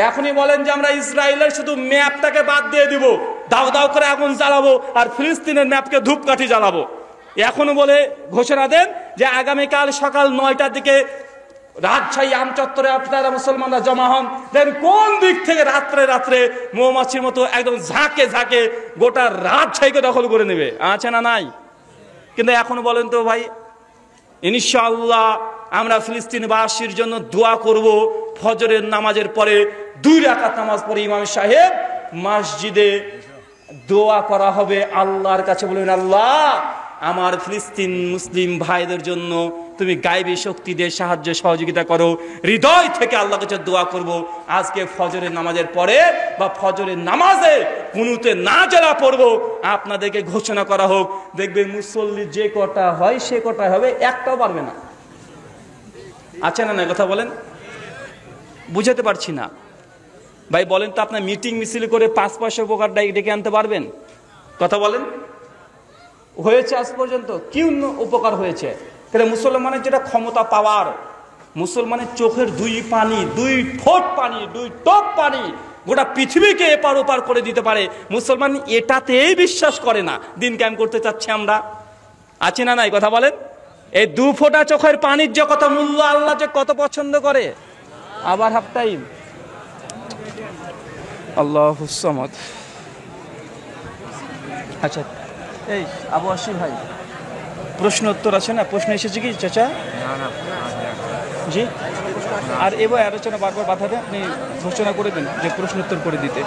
এখনই বলেন যে আমরা ইসরায়েলের শুধু ম্যাপটাকে বাদ দিয়ে দিব, দাও দাও করে আগুন জ্বালাবো, আর ফিলিস্তিনের ম্যাপকে ধূপকাঠি জ্বালাবো। এখনো বলে ঘোষণা দেন যে আগামীকাল সকাল 9টার দিকে রাজশাহী আমচত্বরে আপনারা মুসলমানরা জমা হন। দেন কোন দিক থেকে রাত্রে রাত্রে মৌমাছির মতো একদম ঝাঁকে ঝাঁকে গোটা রাজশাহীকে দখল করে নেবে, আছে না নাই? কিন্তু এখনো বলেন তো ভাই, ইনশাআল্লাহ আমরা ফিলিস্তিনবাসীর জন্য দোয়া করব। ফজরের নামাজের পরে 2 রাকাত নামাজ পড়ে ইমাম সাহেব মসজিদে দোয়া করা হবে আল্লাহর কাছে। বলবেন আল্লাহ আমার ফিলিস্তিন মুসলিম ভাইদের জন্য তুমি গায়বী শক্তি দিয়ে সাহায্য সহযোগিতা করো। হৃদয় থেকে আল্লাহর কাছে দোয়া করব। আজকে ফজরের নামাজের পরে বা ফজরের নামাজে কুনুতে নাজেলা পড়ব, আপনাদেরকে ঘোষণা করা হোক, দেখবেন মুসল্লি যে কটা হয় সে কটা হবে, একটাও পারবে না। আছে না? কথা বলেন, বুঝাতে পারছি না ভাই। বলেন তো আপনার মিটিং মিছিল করে 5 পয়সা উপকার ডেকে আনতে পারবেন? কথা বলেন। হয়েছে আজ পর্যন্ত কি উপকার হয়েছে? তাহলে মুসলমানের যেটা ক্ষমতা পাওয়ার, মুসলমানের চোখের 2 ফোঁট পানি 2 টোপ পানি গোটা পৃথিবীকে এপার ওপার করে দিতে পারে। মুসলমান এটাতেই বিশ্বাস করে না। দিন কায়েম করতে চাচ্ছি আমরা, আছে না নাই কথা বলেন? এই 2 ফোঁটা চোখের পানির যে কত মূল্য, আল্লাহ যে কত পছন্দ করে। আবার হাফ টাইম। আল্লাহুস সামাদ। আচ্ছা, এই আবু আসিফ ভাই, প্রশ্ন উত্তর আছে না? প্রশ্ন এসেছে কি চাচা? জি, আর এবার আলোচনা বারবার বাধা দেয়, আপনি ঘোষণা করে দিন যে প্রশ্ন উত্তর করে দিতে।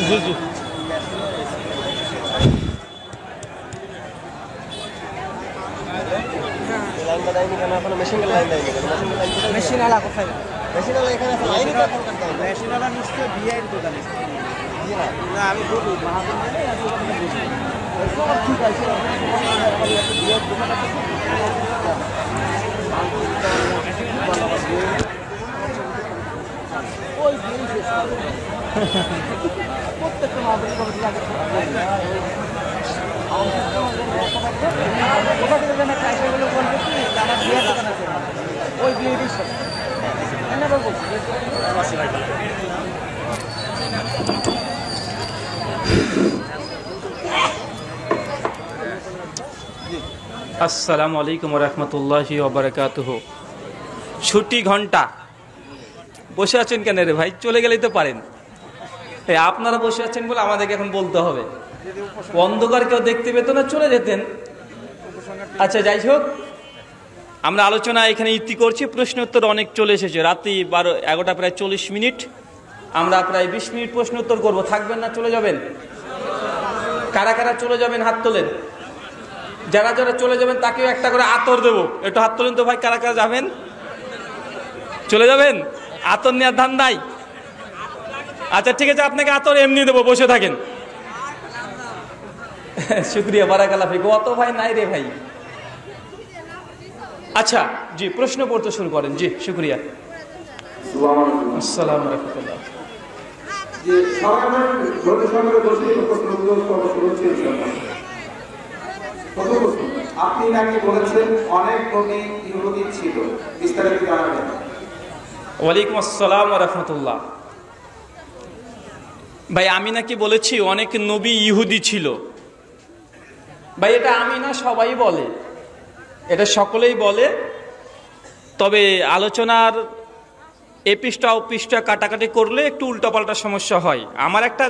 জি জি, মেশিন আলা কোথায়? মেশিন আলা এখানে আছে, লাইনই তো এখন কাটতে হবে। মেশিন আলা নিশ্চয় বিআইয়ের দোকানে। না আমি বলি মাহাজন জানে এত কথা বেশি। সব ঠিক আছে, বিআইয়ের দোকান আছে। ওই বিআই শেষ হবে। প্রত্যেকটা মাহাজন কমিটি লাগে। ওটা থেকে যেন টাইগারগুলো বলবে কি আমার বিয়ের দোকান আছে, ওই বিয়েরই সব এনারা বলছি। আসসালামু আলাইকুম ওয়া রাহমাতুল্লাহি ওয়া বারাকাতুহু। ছুটি ঘন্টা। বসে আছেন কেন রে ভাই? চলে গেলেই তো পারেন। আপনারা বসে আছেন বলে আমাদেরকে এখন বলতে হবে। অন্ধকার কেউ দেখতে পেত না, চলে যেতেন। আচ্ছা, যাই হোক, আমরা আলোচনা এখানে ইতি করছি। প্রশ্ন উত্তর অনেক চলে এসেছে। রাত্রি 11টা প্রায় 40 মিনিট। আমরা প্রায় 20 মিনিট প্রশ্ন উত্তর করবো। থাকবেন না চলে যাবেন? কারা কারা চলে যাবেন হাত তোলেন। যারা যারা চলে যাবেন তাকেও একটা করে আতর দেবো। একটু হাত তোলেন তো ভাই, কারা কারা যাবেন? চলে যাবেন? আতর নেওয়ার ধান্দায়? আচ্ছা ঠিক আছে, আপনাকে আতর এমনি দেবো, বসে থাকেন। শুক্রিয়া, বারাকাল্লাহ ফিক। অত ভাই নাই রে ভাই। আচ্ছা জি, প্রশ্ন পড়তে শুরু করেন। জি, শুক্রিয়া। আসসালামু রাহমাতুল্লাহ। আপনি নাকি বলেছেন অনেক নবী ইহুদি ছিল, বিস্তারিত জানাবেন। ওয়ালাইকুম আসসালাম ওয়া রাহমাতুল্লাহ। ভাই, আমি নাকি বলেছি অনেক নবী ইহুদি ছিল? ভাই, এটা আমি না, সবাই বলে, এটা সকলেই বলে। তবে আলোচনার এ পৃষ্ঠা ও পৃষ্ঠা কাটাকাটি করলে একটু উল্টাপাল্টা সমস্যা হয়। আমার একটা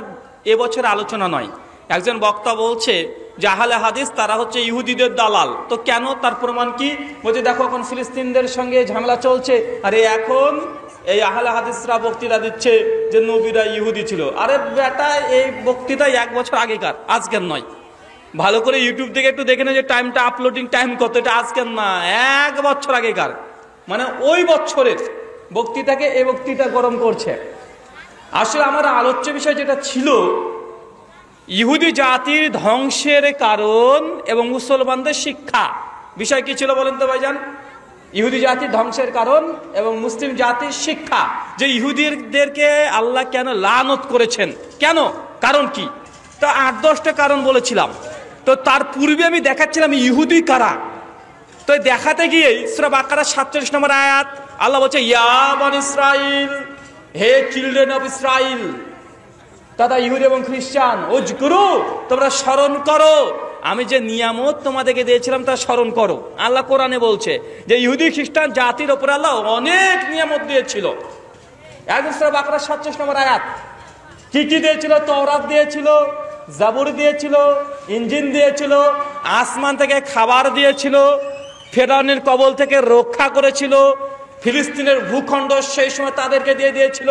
এবছর আলোচনা নয়। একজন বক্তা বলছে যে আহলে হাদিস তারা হচ্ছে ইহুদিদের দালাল। তো কেন? তার প্রমাণ কি? বলছে দেখো, এখন ফিলিস্তিনদের সঙ্গে ঝামেলা চলছে, আরে এখন এই আহলে হাদিসরা বক্তৃতা দিচ্ছে যে নবীরা ইহুদি ছিল। আরে বেটা, এই বক্তৃতা 1 বছর আগেকার, আজকের নয়। ভালো করে ইউটিউব থেকে একটু দেখে নেয় যে টাইমটা, আপলোডিং টাইম কত। এটা আজকের না, 1 বছর আগেকার। মানে ওই বছরের বক্তৃতাকে এই বক্তৃতা গরম করছে। আসলে আমার আলোচ্য বিষয় যেটা ছিল, ইহুদি জাতির ধ্বংসের কারণ এবং মুসলমানদের শিক্ষা। বিষয় কি ছিল বলেন তো ভাইজান? ইহুদি জাতির ধ্বংসের কারণ এবং মুসলিম জাতির শিক্ষা। যে ইহুদিদেরকে আল্লাহ কেন লানত করেছেন, কেন, কারণ কি? তো 8-10টা কারণ বলেছিলাম। তো তার পূর্বে আমি দেখাচ্ছিলাম ইহুদি কারা। তো দেখাতে গিয়ে সূরা বাকারা 47 নম্বর আয়াত, আল্লাহ বলছে ইয়া বনি ইসরাইল, হে চিলড্রেন অফ ইসরাইল, তথা ইহুদি এবং খ্রিস্টান, উজকুরু, তোমরা স্মরণ করো আমি যে নিয়ামত তোমাদেরকে দিয়েছিলাম তা স্মরণ করো। আল্লাহ কোরআনে বলছে যে ইহুদি খ্রিস্টান জাতির উপর আল্লাহ অনেক নিয়ামত দিয়েছিল। একদম সূরা বাকারা 47 নম্বর আয়াত। কি কি দিয়েছিল? তওরাত দিয়েছিল, জাবুর দিয়েছিল, ইঞ্জিল দিয়েছিল, আসমান থেকে খাবার দিয়েছিল, ফেরাউনের কবল থেকে রক্ষা করেছিল, ফিলিস্তিনের ভূখণ্ড সেই সময় তাদেরকে দিয়ে দিয়েছিল।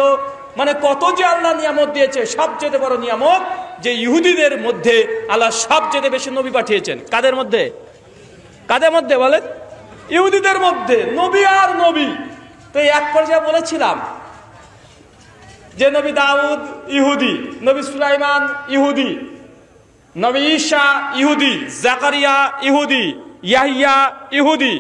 মানে কত যে আল্লাহ নিয়ামত দিয়েছে। সবচেয়ে বড় নিয়ামত যে ইহুদিদের মধ্যে আল্লাহ সবচেয়ে বেশি নবী পাঠিয়েছেন। কাদের মধ্যে? কাদের মধ্যে বলেন? ইহুদিদের মধ্যে। নবী আর নবী। তো এক পর্যায়ে বলেছিলাম যে নবী দাউদ ইহুদি, নবী সুলাইমান ইহুদি, নবী ঈসা ইহুদি, জাকারিয়া ইহুদি, ইয়াহিয়া ইহুদি।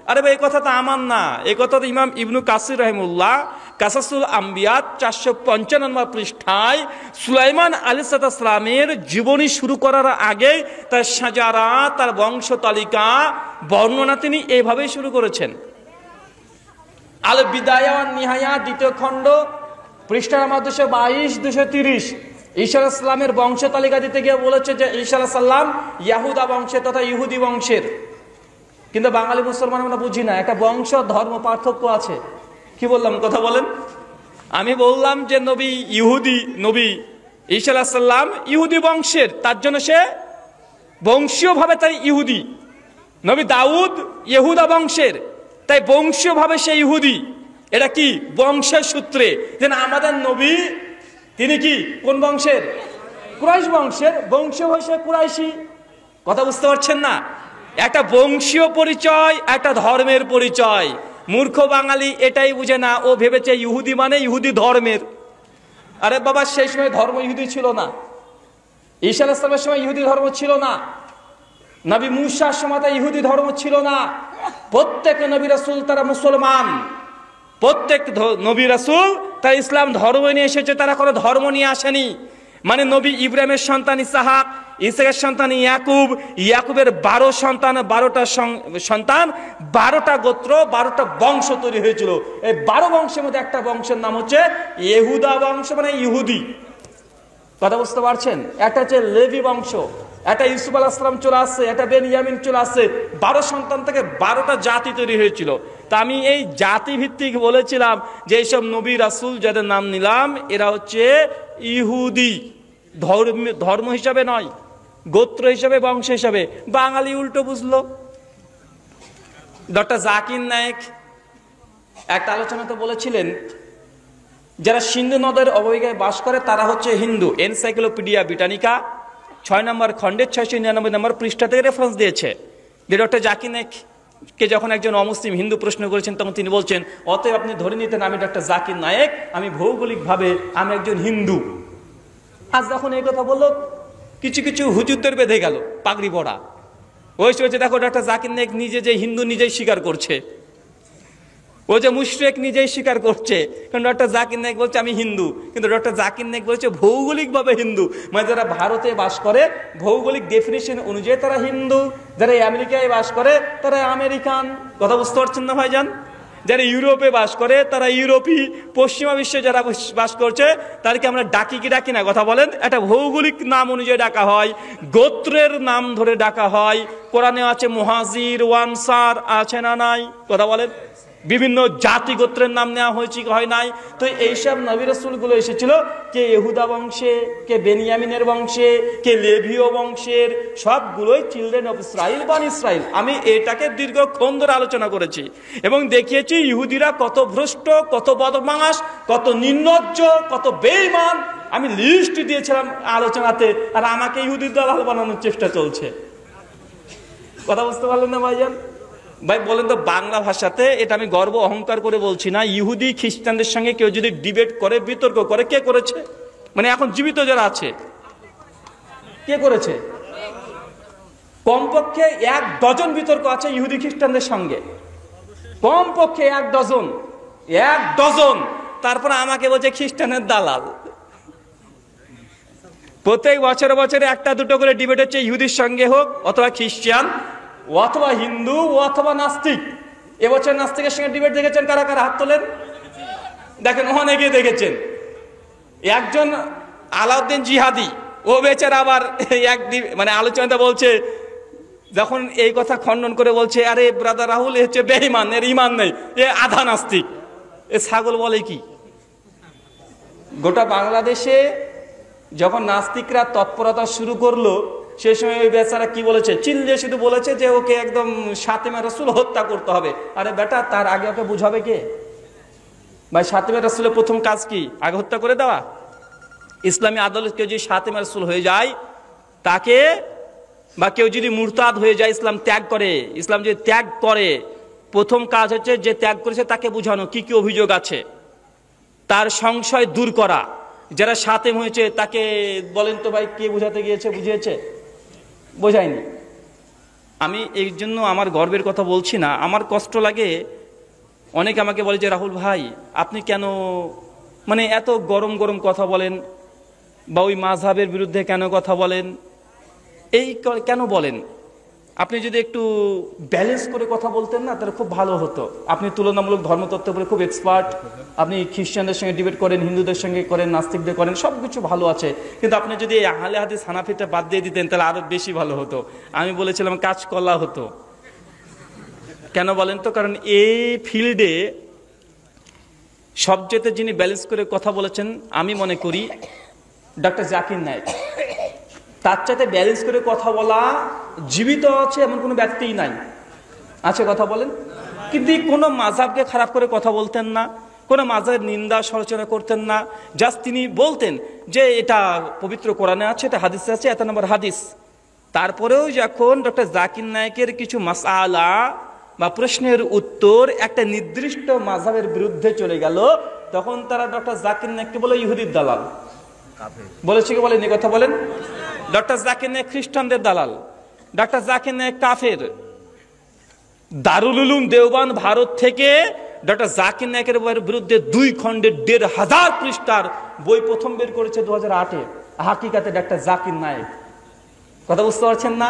আরে ভাই, এই কথা তো আমার না, এই কথা তো ইমাম ইবনু কাসির রাহিমাহুল্লাহ কাসাসুল আম্বিয়া 455 নম্বর পৃষ্ঠায় সুলাইমান আলাইহিস সালামের জীবনী শুরু করার আগে তার সাজারা, তার বংশ তালিকা বর্ণনা তিনি এইভাবেই শুরু করেছেন। আল বিদায়া ওয়ান নিহায়া 2য় খণ্ড পৃষ্ঠা নম্বর 222 230। ঈসা আলাইহিস সালামের বংশ তালিকা দিতে গিয়ে বলেছে যে ঈসা আলাইহিস সালাম ইয়াহুদা বংশের তথা ইহুদি বংশের। কিন্তু বাঙালি মুসলমান আমরা বুঝি না, একটা বংশ ধর্ম পার্থক্য আছে। কি বললাম, কথা বলেন? আমি বললাম যে নবী ইহুদি, নবী ঈসা আলাইহিস সালাম ইহুদি বংশের, তার জন্য সে বংশীয়ভাবে তাই ইহুদি। নবী দাউদ ইহুদা বংশের, তাই বংশীয়ভাবে সে ইহুদি। এটা কি বংশের সূত্রে, যেন আমাদের নবী তিনি কি কোন বংশের? কুরাইশ বংশের, বংশীয় হয়েছে কুরাইশি। কথা বুঝতে পারছেন না? একটা বংশীয় পরিচয়, একটা ধর্মের পরিচয়। মূর্খ বাঙালি এটাই বুঝে না, ও ভেবেছে ইহুদি মানে ইহুদি ধর্মের। আরে বাবা, সেই সময় ধর্ম ইহুদি ছিল না। ঈসা আলাইহিস সালামের সময় ইহুদি ধর্ম ছিল না। নবী মূসার সময় ইহুদি ধর্ম ছিল না। প্রত্যেক নবী রাসূল তারা মুসলমান, প্রত্যেক নবী রাসূল তারা ইসলাম ধর্ম নিয়ে এসেছে, তারা কোনো ধর্ম নিয়ে আসেনি। মানে নবী ইব্রাহিমের সন্তান ইসহাক, ইসহাকের সন্তান ইয়াকুব, ইয়াকুবের 12 সন্তান, 12টা সন্তান, 12টা গোত্র, 12টা বংশ তৈরি হয়েছিল। এই 12 বংশের মধ্যে একটা বংশের নাম হচ্ছে ইহুদা বংশ, মানে ইহুদি। কথা বুঝতে পারছেন? একটা হচ্ছে লেভি বংশ, একটা ইউসুফ আলাইহিস সালাম চলে আসছে, একটা বেনিয়ামিন চলে আসছে। 12 সন্তান থেকে 12টা জাতি তৈরি হয়েছিল। তা আমি এই জাতি ভিত্তিক বলেছিলাম যে এইসব নবী রাসূল যাদের নাম নিলাম এরা হচ্ছে ইহুদি, ধর্ম হিসাবে নয়, গোত্র হিসাবে, বংশ হিসাবে। বাঙালি উল্টো বুঝলো। ডক্টর জাকির নায়েক একটা আলোচনাতে বলেছিলেন যারা সিন্ধু নদের অববাহিকায় বাস করে তারা হচ্ছে হিন্দু। এনসাইক্লোপিডিয়া ব্রিটানিকা 6 নম্বর খণ্ডের 699 নম্বর পৃষ্ঠা থেকে রেফারেন্স দিয়েছে যে ডক্টর জাকির নায়েককে যখন একজন অমুসলিম হিন্দু প্রশ্ন করেছেন তখন তিনি বলছেন, অতএব আপনি ধরে নিতেন আমি ডক্টর জাকির নায়েক, আমি ভৌগোলিকভাবে আমি একজন হিন্দু। আজ যখন এই কথা বললো, কিছু কিছু হুজুরদের বেঁধে গেল পাগড়ি পড়া। ওই হচ্ছে দেখো ডক্টর জাকির নায়েক নিজে যে হিন্দু নিজেই স্বীকার করছে, ও যে মুশরিক নিজেই স্বীকার করছে। কারণ ডক্টর জাকির নায়েক বলছে আমি হিন্দু, কিন্তু ডক্টর জাকির নায়েক বলছে ভৌগোলিকভাবে হিন্দু। মানে যারা ভারতে বাস করে ভৌগোলিক ডেফিনেশন অনুযায়ী তারা হিন্দু, যারা আমেরিকায় বাস করে তারা আমেরিকান। কথা বুঝতে পারছেন না ভাইজান? যারা ইউরোপে বাস করে তারা ইউরোপী। পশ্চিমা বিশ্বে যারা বাস করছে তাদেরকে আমরা ডাকি কি ডাকি না? কথা বলেন। একটা ভৌগোলিক নাম অনুযায়ী ডাকা হয়, গোত্রের নাম ধরে ডাকা হয়। কোরআনে আছে মুহাজির, ওয়ানসার, আছে না নাই? কথা বলেন। বিভিন্ন জাতি গোত্রের নাম নেওয়া হয়েছে কি হয় নাই? তো এইসব নবী রাসূলগুলো এসেছিল কে ইহুদা বংশে, কে বেনিয়ামিনের বংশে, কে লেভীয় বংশের, সবগুলোই চিলড্রেন অফ ইসরাইল, বানি ইসরাইল। আমি এটাকে দীর্ঘক্ষণ ধরে আলোচনা করেছি এবং দেখিয়েছি ইহুদিরা কত ভ্রষ্ট, কত বদমাশ, কত নির্লজ্জ, কত বেঈমান। আমি লিস্ট দিয়েছিলাম আলোচনাতে, আর আমাকে ইহুদির দালাল বানানোর চেষ্টা চলছে। কথা বুঝতে পারলেন না ভাইজান? ভাই বলেন তো, বাংলা ভাষাতে, এটা আমি গর্ব অহংকার করে বলছি না, ইহুদি খ্রিস্টানদের সঙ্গে কেউ যদি ডিবেট করে, বিতর্ক করে, কে করেছে? মানে এখন জীবিত যারা আছে কে করেছে? কমপক্ষে 1 ডজন বিতর্ক আছে ইহুদি খ্রিস্টানদের সঙ্গে, কমপক্ষে 1 ডজন, 1 ডজন। তারপরে আমাকে বলছে খ্রিস্টানের দালাল। প্রত্যেক বছরে বছরে 1-2 করে ডিবেট হচ্ছে, ইহুদির সঙ্গে হোক অথবা খ্রিস্টান অথবা হিন্দু অথবা নাস্তিক। এবছর নাস্তিকের সঙ্গে ডিবেট দেখেছেন কারা কারা? হাত তোলেন। দেখেন অনেকে দেখেছেন। একজন আলাউদ্দিন জিহাদি, ও বেচারা আবার মানে আলোচনাটা বলছে, যখন এই কথা খণ্ডন করে বলছে, আরে ব্রাদার রাহুল এ হচ্ছে বেঈমান, এর ইমান নেই, এ আধা নাস্তিক। এ ছাগল বলে কি? গোটা বাংলাদেশে যখন নাস্তিকরা তৎপরতা শুরু করলো, সেই সময় ওই বেচারা কি বলেছে? চিল্লে শুধু বলেছে যে ওকে একদম শাতিমে রাসূল হত্যা করতে হবে। আরে বেটা, তার আগে ওকে বুঝাবে কে? ভাই, শাতিমে রাসূলের প্রথম কাজ কি? আগে হত্যা করে দেওয়া? ইসলামী আদালত কেউ যদি শাতিমে রাসূল হয়ে যায় তাকে, বা কেউ যদি মুরতাদ হয়ে যায়, ইসলাম ত্যাগ করে, ইসলাম যদি ত্যাগ করে, প্রথম কাজ হচ্ছে যে ত্যাগ করেছে তাকে বুঝানো কি কি অভিযোগ আছে, তার সংশয় দূর করা। যারা শাতেম হয়েছে তাকে বলেন তো ভাই, কে বুঝাতে গিয়েছে? বুঝিয়েছে? বোঝায়নি। আমি এই জন্য আমার গর্বের কথা বলছি না, আমার কষ্ট লাগে অনেকে আমাকে বলে যে রাহুল ভাই আপনি কেন মানে এত গরম গরম কথা বলেন, বা ওই মাযহাবের বিরুদ্ধে কেন কথা বলেন, এই কেন বলেন? আপনি যদি একটু ব্যালেন্স করে কথা বলতেন না, তাহলে খুব ভালো হতো। আপনি তুলনামূলক ধর্মতত্ত্বের উপরে খুব এক্সপার্ট, আপনি খ্রিস্টানদের সঙ্গে ডিবেট করেন, হিন্দুদের সঙ্গে করেন, নাস্তিকদের করেন, সব কিছু ভালো আছে। কিন্তু আপনি যদি এই আহলে হাদিস হানাফিটা বাদ দিয়ে দিতেন তাহলে আরো বেশি ভালো হতো। আমি বলেছিলাম কাজ কলা হতো। কেন বলেন তো? কারণ এই ফিল্ডে সবচেয়ে যিনি ব্যালেন্স করে কথা বলেছেন আমি মনে করি ডক্টর জাকির নায়েক। তার চাইতে ব্যালেন্স করে কথা বলা জীবিত আছে এমন কোনো ব্যক্তিই নাই। আছে কথা বলেন? কিন্তু কোনো মাযহাবকে খারাপ করে কথা বলতেন না, কোনো মাযহাবের নিন্দা সমালোচনা করতেন না। জাস্ট তিনি বলতেন যে এটা পবিত্র কোরআনে আছে, এটা হাদিসে আছে, এত নম্বর হাদিস। তারপরেও যখন ডক্টর জাকির নায়েকের কিছু মাসআলা বা প্রশ্নের উত্তর একটা নির্দিষ্ট মাযহাবের বিরুদ্ধে চলে গেল, তখন তারা ডক্টর জাকির নায়েককে বলে ইহুদির দালাল বলেছে। কি বলেন? কথা বলেন। ডক্টর জাকির নায়েক খ্রিস্টানদের দালাল, ডক্টর জাকির নায়েক কাফের। দারুল উলুম দেওবান ভারত থেকে ডক্টর জাকির নায়েকের বিরুদ্ধে 2 খণ্ডের 1,500 পৃষ্ঠার বই প্রথম বের করেছে 2008-এ হাকিকাতে ডক্টর জাকির নায়েক। কথা বুঝতে পারছেন না?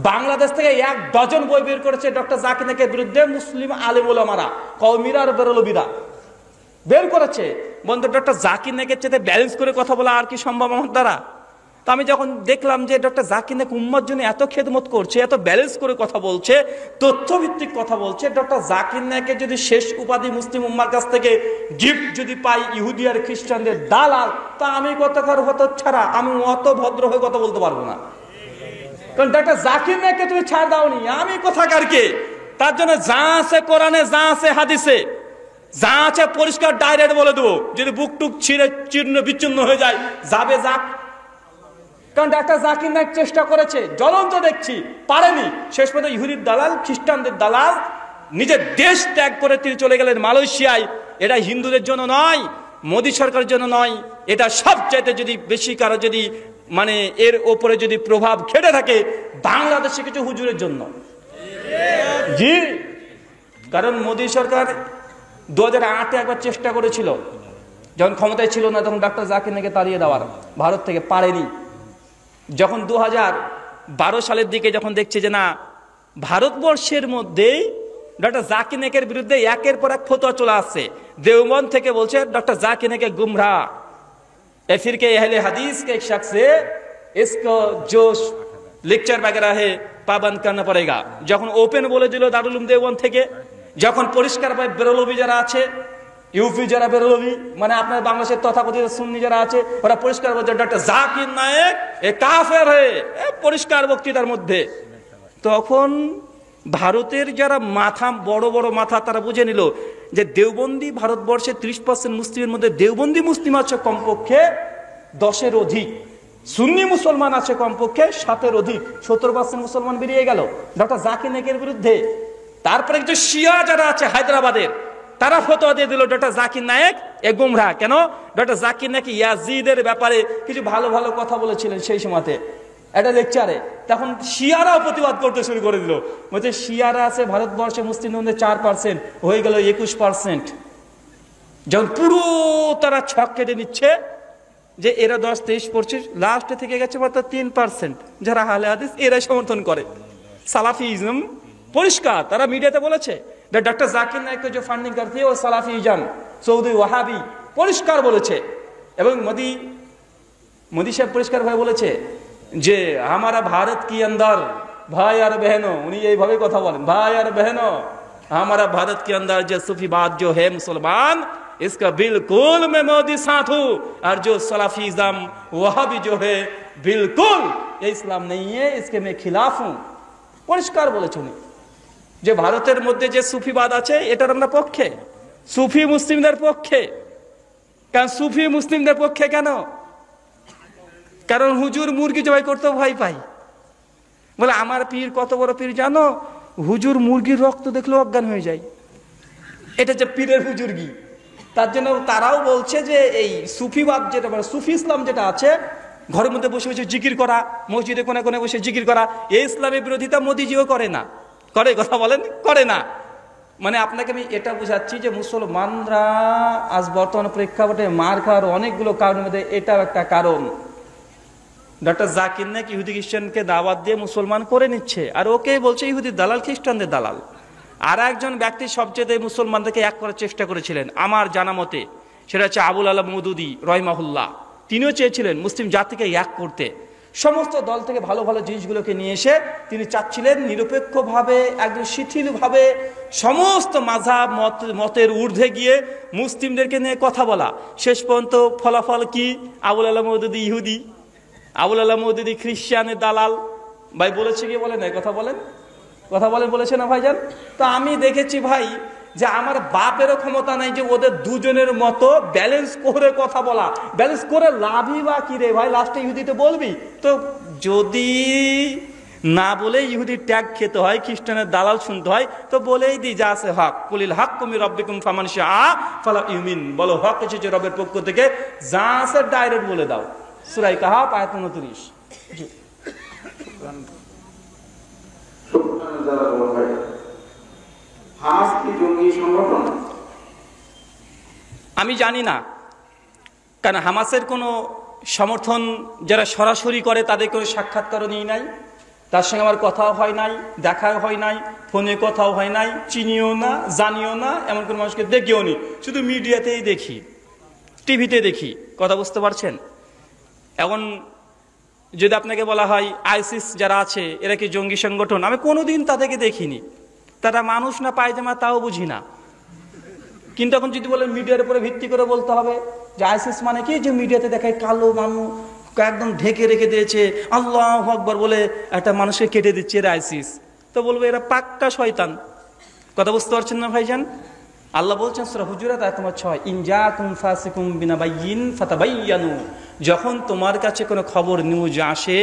বাংলাদেশ থেকে 1 ডজন বই বের করেছে ডক্টর জাকির নায়েকের বিরুদ্ধে মুসলিম আলেম ওলামারা, কওমিরা আর বেরলবিরা বের করেছে। বন্ধু, ডক্টর জাকির নায়েকের চাইতে ব্যালেন্স করে কথা বলা আর কি সম্ভব আমার দ্বারা? তো আমি যখন দেখলাম যে ডক্টর জাকির নায়েক উম্মার জন্য এত খেদমত করছে, এত ব্যালেন্স করে কথা বলছে, তথ্যভিত্তিক কথা বলছে, ডক্টর জাকির নায়েকের যদি শেষ উপাধি মুসলিম উম্মার কাছ থেকে গিফট যদি পাই ইহুদি আর খ্রিস্টানদের দালাল, তা আমি কথাকার হত ছাড়া আমি অত ভদ্র হয়ে কথা বলতে পারবো না। কারণ ডক্টর জাকির নায়েককে তুমি ছাড় দাওনি, আমি কথাকারকে। তার জন্য যা আছে কোরআনে, যা আছে হাদিসে, যা আছে পরিষ্কার ডাইরেক্ট বলে দেবো। যদি বুক টুক ছিঁড়ে চীর্ণ বিচ্ছিন্ন হয়ে যায়, যাবে যাক। কারণ ডাক্তার জাকির নায়েক চেষ্টা করেছে, জ্বলন্ত দেখছি, পারেনি। শেষ পর্যন্ত ইহুদির দালাল, খ্রিস্টানদের দালাল, নিজের দেশ ত্যাগ করে তিনি চলে গেলেন মালয়েশিয়ায়। এটা হিন্দুদের জন্য নয়, মোদী সরকারের জন্য নয়, এটা সবচাইতে যদি বেশি কারো যদি মানে এর ওপরে যদি প্রভাব খেটে থাকে বাংলাদেশে কিছু হুজুরের জন্য। জি, কারণ মোদী সরকার 2008-এ একবার চেষ্টা করেছিল, যখন ক্ষমতায় ছিল না তখন ডাক্তার জাকির নায়েককে তাড়িয়ে দেওয়ার, ভারত থেকে পারেনি। যখন 2012 সালের দিকে যখন দেখছে যে না ভারতবর্ষের মধ্যেই ডক্টর জাকির নায়েকের বিরুদ্ধে একের পর এক ফতোয়া চলে আসছে, দেওবন্দ থেকে বলছে ডক্টর জাকির नायक गुमराह, फिर के अहले हदीस के एक शख्स है, इसको जो लेक्चर वगैरह है पाबंद करना पड़ेगा। যখন ওপেন বলে দিল দারুল উলুম দেওবন্দ থেকে, যখন পরিষ্কার ভাবে বেরলভী যারা আছে, ইউপি যারা বেরলভী মানে আপনার বাংলাদেশের তথাকথিত সুন্নি যারা আছে, ওরা পরিষ্কার বলছে ডক্টর জাকির নায়েক এ কাফের হয়ে, পরিষ্কার বক্তৃতার মধ্যে। তখন ভারতের যারা মাথা বড় বড় মাথা তারা বুঝে নিল যে দেওবন্দি ভারতবর্ষের 30% মুসলিমের মধ্যে দেওবন্দি মুসলিম আছে কমপক্ষে 10-এর অধিক, সুন্নি মুসলমান আছে কমপক্ষে 7-এর অধিক, 70% মুসলমান বেরিয়ে গেল ডক্টর জাকির নায়েকের বিরুদ্ধে। তারপরে কিছু শিয়া যারা আছে হায়দ্রাবাদের, তারা ফতোয়া দিয়ে দিল ডক্টর জাকির নায়েক এ গুমরাহ। কেন? ডক্টর জাকির নায়েক ইয়াজিদের ব্যাপারে কিছু ভালো ভালো কথা বলেছিলেন সেই সময়তে একটা লেকচারে। তখন শিয়ারাও প্রতিবাদ করতে শুরু করে দিল, বলছে শিয়ারা আছে ভারতবর্ষে মুসলিমদের মধ্যে 4%, হয়ে গেল 21%। যখন পুরো তারা ছক কেটে নিচ্ছে যে এরা 10-23%, লাস্টে থেকে গেছে মাত্র 3% যারা আহলে হাদিস এরাই সমর্থন করে। সালাফিজম পরিষ্কার, তারা মিডিয়াতে বলেছে ডক্টর জাকির নায়েক जो फंडिंग करती है वो सलाफिज्म सऊदी वहाबी, পরিষ্কার বলেছে। এবং মোদি সাহেব পরিষ্কার ভাবে বলেছে যে हमारा भारत की अंदर भाई और बहनों, উনি এইভাবে কথা বলেন, भाई और बहनों हमारा भारत के अंदर जो सूफीबाद जो है मुसलमान, इसका बिल्कुल मैं मोदी साथ हूं, और जो सलाफिज्म वहाबी जो है बिल्कुल ये इस्लाम नहीं है, इसके मैं खिलाफ हूं। পরিষ্কার বলেছে উনি যে ভারতের মধ্যে যে সুফিবাদ আছে এটার আমরা পক্ষে, সুফি মুসলিমদের পক্ষে। কারণ সুফি মুসলিমদের পক্ষে কেন? কারণ হুজুর মুরগি জবাই করতেও ভয় পাই। বলে আমার পীর কত বড় পীর জানো, হুজুর মুরগির রক্ত দেখলেও অজ্ঞান হয়ে যায়, এটা যে পীরের হুজুরগি। তার জন্য তারাও বলছে যে এই সুফিবাদ যেটা মানে সুফি ইসলাম যেটা আছে, ঘরের মধ্যে বসে বসে জিকির করা, মসজিদে কোনে কোনে বসে জিকির করা, এই ইসলামের বিরোধিতা মোদিজিও করে না। করে? কথা বলেন, করে না। মানে আপনাকে আমি এটা বোঝাচ্ছি যে মুসলমানরা আজ বর্তমান প্রেক্ষাপটে মার খাওয়ার অনেকগুলো কারণের মধ্যে এটাও একটা কারণ। ডক্টর জাকির নাকি ইহুদি খ্রিস্টানকে দাওয়াত দিয়ে মুসলমান করে নিচ্ছে, আর ওকে বলছে ইহুদির দালাল, খ্রিস্টানদের দালাল। আর একজন ব্যক্তি সবচেয়ে মুসলমানদেরকে এক করার চেষ্টা করেছিলেন আমার জানা মতে, সেটা হচ্ছে আবুল আলা মওদুদী রহিমাহুল্লাহ। তিনিও চেয়েছিলেন মুসলিম জাতিকে এক করতে, সমস্ত দল থেকে ভালো ভালো জিনিসগুলোকে নিয়ে এসে তিনি চাচ্ছিলেন নিরপেক্ষভাবে, একদম শিথিলভাবে সমস্ত মাযহাব মতের ঊর্ধ্বে গিয়ে মুসলিমদেরকে নিয়ে কথা বলা। শেষ পর্যন্ত ফলাফল কি? আবুল আলা মওদুদী ইহুদি, আবুল আলা মওদুদী খ্রিস্টানের দালাল। ভাই বলেছে কি বলে নাই? কথা বলেন, কথা বলেন, বলেছে না ভাইজান? তো আমি দেখেছি ভাই যে আমার বাপেরও ক্ষমতা নাই যে ওদের দুজনের মতো ব্যালেন্স করে কথা বলা। ব্যালেন্স করে লাভই বা কি রে ভাই? লাস্টে ইহুদিতে বলবি তো, যদি না বলে ইহুদির ট্যাগ খেতে হয়, খ্রিস্টানের দালাল শুনতে হয়, তো বলেই দি যা আছে হক, কুলিল হাক্কু মির রাব্বিকুম ফামান শাআ ফালা ইউমিন। বলো হক এসেছে রবের পক্ষ থেকে, যা আছে ডাইরেক্ট বলে দাও। সূরা কাহাফ আয়াত 29। জি হামাস কি জঙ্গি সংগঠন? আমি জানি না, কারণ হামাসের কোনো সমর্থন যারা সরাসরি করে তাদের কোনো সাক্ষাৎকারও নিই নাই, তার সঙ্গে আমার কথাও হয় নাই, দেখাও হয় নাই, ফোনে কথাও হয় নাই, চিনিও না, জানিও না, এমন কোনো মানুষকে দেখিও নি, শুধু মিডিয়াতেই দেখি, টিভিতে দেখি। কথা বুঝতে পারছেন? এখন যদি আপনাকে বলা হয় আইসিস যারা আছে এরা কি জঙ্গি সংগঠন, আমি কোনোদিন তাদেরকে দেখিনি। তারা মানুষ না পায়জামা তাও বুঝি না। কিন্তু এখন যদি বলেন মিডিয়ার উপরে ভিত্তি করে বলতে হবে যে আইসিস মানে কি, যে মিডিয়াতে দেখায় কালো মানুষ একদম ঢেকে রেখে দিয়েছে, আল্লাহু আকবার বলে একটা মানুষকে কেটে দিচ্ছে, এরা আইসিস, তো বলবো এরা পাক্কা শয়তান। কথা বুঝতে পারছেন না ভাইজান? আল্লাহ বলছেন সূরা হুজুরাত আয়াত নম্বর 6, ইন জাকুম ফাসিকুম বিনাবাইয়িন ফাতাবাইয়ানু। যখন তোমার কাছে কোনো খবর নিউজ আসে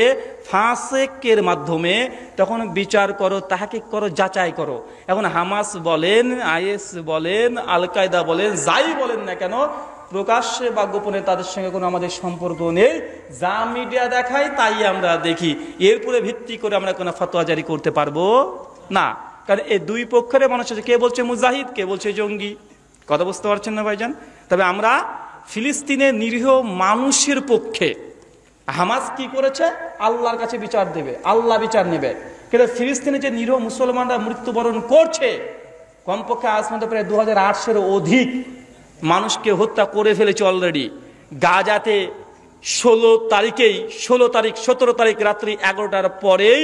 ফাসিকের মাধ্যমে, তখন বিচার করো, তাহকিক করো, যাচাই করো। এখন হামাস বলেন, আইএস বলেন, আল কায়দা বলেন, যাই বলেন না কেন, প্রকাশ্যে বা গোপনে তাদের সঙ্গে কোনো আমাদের সম্পর্ক নেই। যা মিডিয়া দেখায় তাই আমরা দেখি, এরপরে ভিত্তি করে আমরা কোনো ফতোয়া জারি করতে পারবো না। কারণ এই দুই পক্ষের মানুষ আছে, কে বলছে মুজাহিদ, কে বলছে জঙ্গি। কথা বুঝতে পারছেন না ভাইজান? তবে আমরা ফিলিস্তিনের নিরীহ মানুষের পক্ষে। হামাস কি করেছে? আল্লাহর কাছে বিচার দেবে, আল্লাহ বিচার নেবে। কিন্তু ফিলিস্তিনে যে নিরীহ মুসলমানরা মৃত্যুবরণ করছে, কমপক্ষে আজ পর্যন্ত প্রায় 2800-এর অধিক মানুষকে হত্যা করে ফেলেছে অলরেডি। গাজাতে 17 তারিখ রাত্রি 11টার পরেই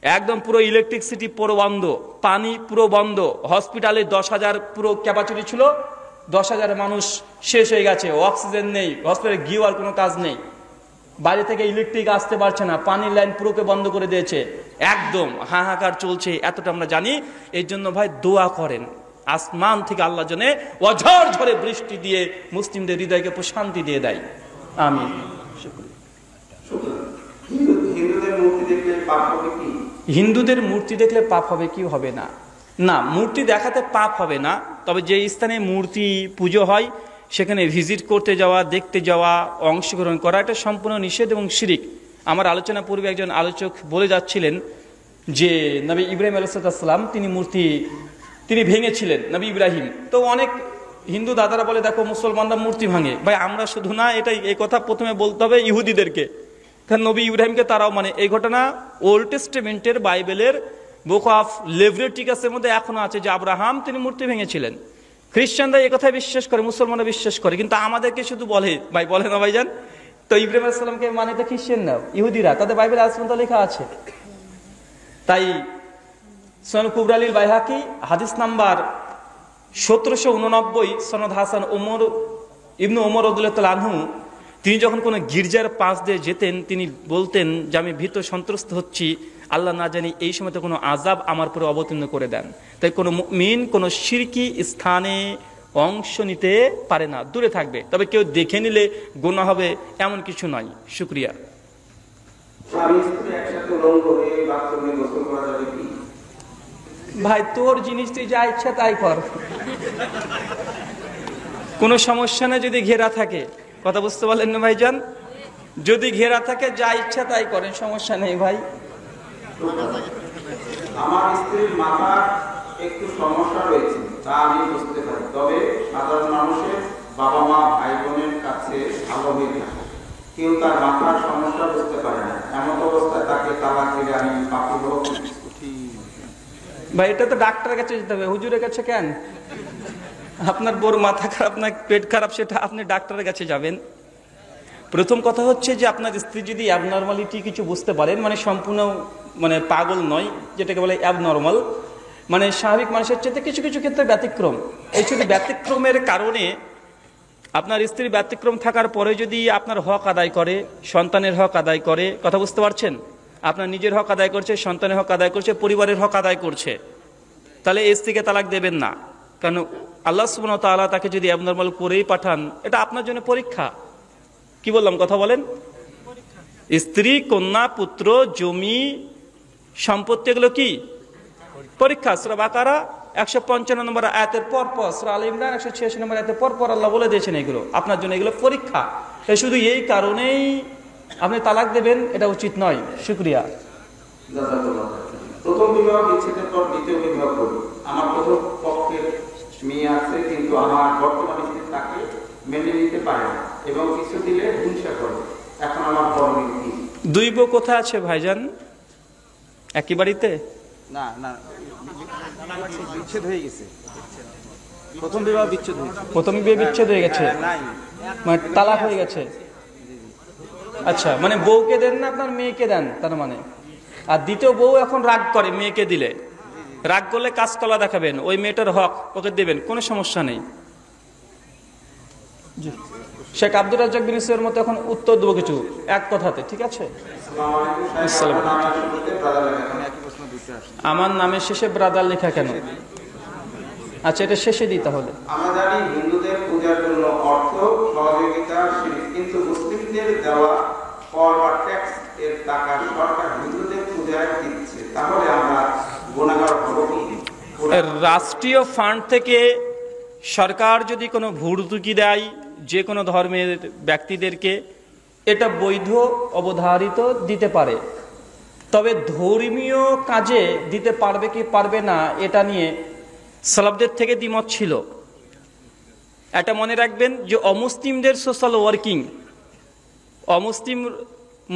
একদম পুরো ইলেকট্রিসিটি পুরো বন্ধ, পানি পুরো বন্ধ, হসপিটালে 10,000 পুরো ক্যাপাসিটি ছিল, 10,000 মানুষ শেষ হয়ে গেছে, অক্সিজেন নেই, হসপিটালে গিয়েও আর কোনো কাজ নেই, বাইরে থেকে ইলেকট্রিক আসতে পারছে না, পানির লাইন পুরোকে বন্ধ করে দিয়েছে, একদম হাহাকার চলছে। এতটা আমরা জানি। এই জন্য ভাই দোয়া করেন আসমান থেকে আল্লাহ জন্য অঝড় ঝড়ে বৃষ্টি দিয়ে মুসলিমদের হৃদয়কে প্রশান্তি দিয়ে দেয়। আমিন। হিন্দুদের মূর্তি দেখলে পাপ হবে কি? হবে না। না, মূর্তি দেখাতে পাপ হবে না, তবে যে স্থানে মূর্তি পুজো হয় সেখানে ভিজিট করতে যাওয়া, দেখতে যাওয়া, অংশগ্রহণ করা, এটা সম্পূর্ণ নিষেধ এবং শিরিক। আমার আলোচনা পূর্বে একজন আলোচক বলে যাচ্ছিলেন যে নবী ইব্রাহিম আলাইহিস সালাম তিনি ভেঙেছিলেন, নবী ইব্রাহিম। তো অনেক হিন্দু দাদারা বলে দেখো মুসলমানরা মূর্তি ভাঙে। ভাই আমরা শুধু না, এই কথা প্রথমে বলতে হবে ইহুদিদেরকে, কারণ নবী ইব্রাহিমকে তারাও মানে। এই ঘটনা ওল্ড টেস্টামেন্টের বাইবেলের বুক অফ লেভিটিকাসের মধ্যে এখনো আছে যে আব্রাহাম তিনি মূর্তি ভেঙেছিলেন। খ্রিস্টানরা এই কথাই বিশ্বাস করে, মুসলমানরা বিশ্বাস করে, কিন্তু আমাদেরকে শুধু বলে, ভাই বলে না ভাইজান? তো ইব্রাহিম আলাইহিস সালামকে মানে তো খ্রিস্টান না, ইহুদিরা, তাদের বাইবেলে আজ পর্যন্ত লেখা আছে। তাই সুনান কুবরালিল বাইহাকি হাদিস নাম্বার 1789, সনদ হাসান ইবনে ওমর রাদিয়াল্লাহু আনহু, তিনি যখন কোনো গির্জার পাশ দিয়ে যেতেন তিনি বলতেন যে আমি ভীত সন্ত্রস্ত হচ্ছি, আল্লাহ না জানি এই সময় তো কোনো আযাব আমার উপরে অবতীর্ণ করে দেন। তাই কোনো মুমিন কোনো শিরকি স্থানে অংশ নিতে পারে না, দূরে থাকবে। তবে কেউ দেখে নিলে গুনাহ হবে এমন কিছু নয়। শুকরিয়া। ভাই তোর জিনিস তুই যা ইচ্ছা তাই কর, কোনো সমস্যা নেই যদি ঘেরা থাকে। কথা বুঝতে পারলেন না ভাইজান? যদি ঘেরা থাকে যা ইচ্ছা তাই করেন, সমস্যা নেই ভাই। আমার স্ত্রীর মাথা একটু সমস্যা রয়েছে তা আমি বুঝতে পারি, তবে সাধারণ মানুষের বাবা মা ভাই বোনের কাছে ভালো হয়ে থাকে, কেউ তার মাথার সমস্যা বুঝতে পারে না, এমন অবস্থায় তাকে তালাক দিলে আমি পাপি হব? ভাই এটা তো ডাক্তারের কাছে যেতে হবে, হুজুরের কাছে কেন? আপনার বোর মাথা খারাপ না পেট খারাপ সেটা আপনি ডাক্তারের কাছে যাবেন। প্রথম কথা হচ্ছে যে আপনার স্ত্রী যদি অ্যাবনর্মালিটি কিছু বুঝতে পারেন, মানে সম্পূর্ণ মানে পাগল নয়, যেটাকে বলে অ্যাবনর্মাল, মানে স্বাভাবিক মানুষের চেয়ে কিছু কিছু ক্ষেত্রে ব্যতিক্রম, এই শুধু ব্যতিক্রমের কারণে আপনার স্ত্রী ব্যতিক্রম থাকার পরে যদি আপনার হক আদায় করে, সন্তানের হক আদায় করে, কথা বুঝতে পারছেন, আপনার নিজের হক আদায় করছে, সন্তানের হক আদায় করছে, পরিবারের হক আদায় করছে, তাহলে এই স্ত্রীকে তালাক দেবেন না। কারণ আল্লাহ সুবহানাহু ওয়া তাআলা তাকে যদি অ্যাবনর্মাল করেই পাঠান, এটা আপনার জন্য পরীক্ষা। কি বললাম কথা বলেন? স্ত্রী, কন্যা, পুত্র, জমি, সম্পত্তি, এগুলো কি পরীক্ষা। সূরা বাকারা 155 নম্বর আয়াতের পর পর, সূরা আলে ইমরান 186 নম্বর আয়াতের পর পর আল্লাহ বলে দিয়েছেন এগুলো আপনার জন্য, এগুলো পরীক্ষা। শুধু এই কারণেই আপনি তালাক দেবেন এটা উচিত নয়। শুকরিয়া। প্রথম বিবাহ বিচ্ছেদের পর দ্বিতীয় বিবাহ করি। আমার প্রথম পক্ষের মেয়ে আছে, কিন্তু আমার বর্তমান স্ত্রী তাকে মেনে নিতে পারে না এবং কিছু দিলে হিংসা করে। এখন আমার করণীয় কি? দুই বউ কোথায় আছে ভাইজান? একই বাড়িতে? না না, বিচ্ছেদ হয়ে গেছে, প্রথম বিবাহ বিচ্ছেদ হয়েছে। প্রথম বিয়ে বিচ্ছেদ হয়ে গেছে, নাই, মানে তালাক হয়ে গেছে। আচ্ছা, মানে বউকে দেন না আপনার মেয়েকে দেন তার মানে। আর দ্বিতীয় বউ এখন রাগ করে মেয়েকে দিলে, রাগ করলে কাজকলা দেখাবেন, ওই মেয়েটার হক ওকে দেবেন, কোনো সমস্যা নেই। জি, শেখ আব্দুর রাজ্জাক বিন ইউসুফের মতো এখন উত্তর দেবো কিছু এক কথাতে, ঠিক আছে? আমার নামের শেষে ব্রাদার লেখা কেন? আচ্ছা, এটা শেষে দিই তাহলে। আমরা জানি হিন্দুদের পূজার জন্য অর্থ সহযোগিতা, কিন্তু মুসলিমদের দেওয়া কর বা ট্যাক্স এর টাকা সরকার হিন্দুদের পূজায় দিচ্ছে, তাহলে আমরা গুনাহগার হব কি? রাষ্ট্রীয় ফান্ড থেকে সরকার যদি কোনো ভর্তুকি দেয় যে কোনো ধর্মের ব্যক্তিদেরকে, এটা বৈধ, অবধারিত, দিতে পারে। তবে ধর্মীয় কাজে দিতে পারবে কি পারবে না এটা নিয়ে সালাফদের থেকে দ্বিমত ছিল। এটা মনে রাখবেন যে অমুসলিমদের সোশ্যাল ওয়ার্কিং,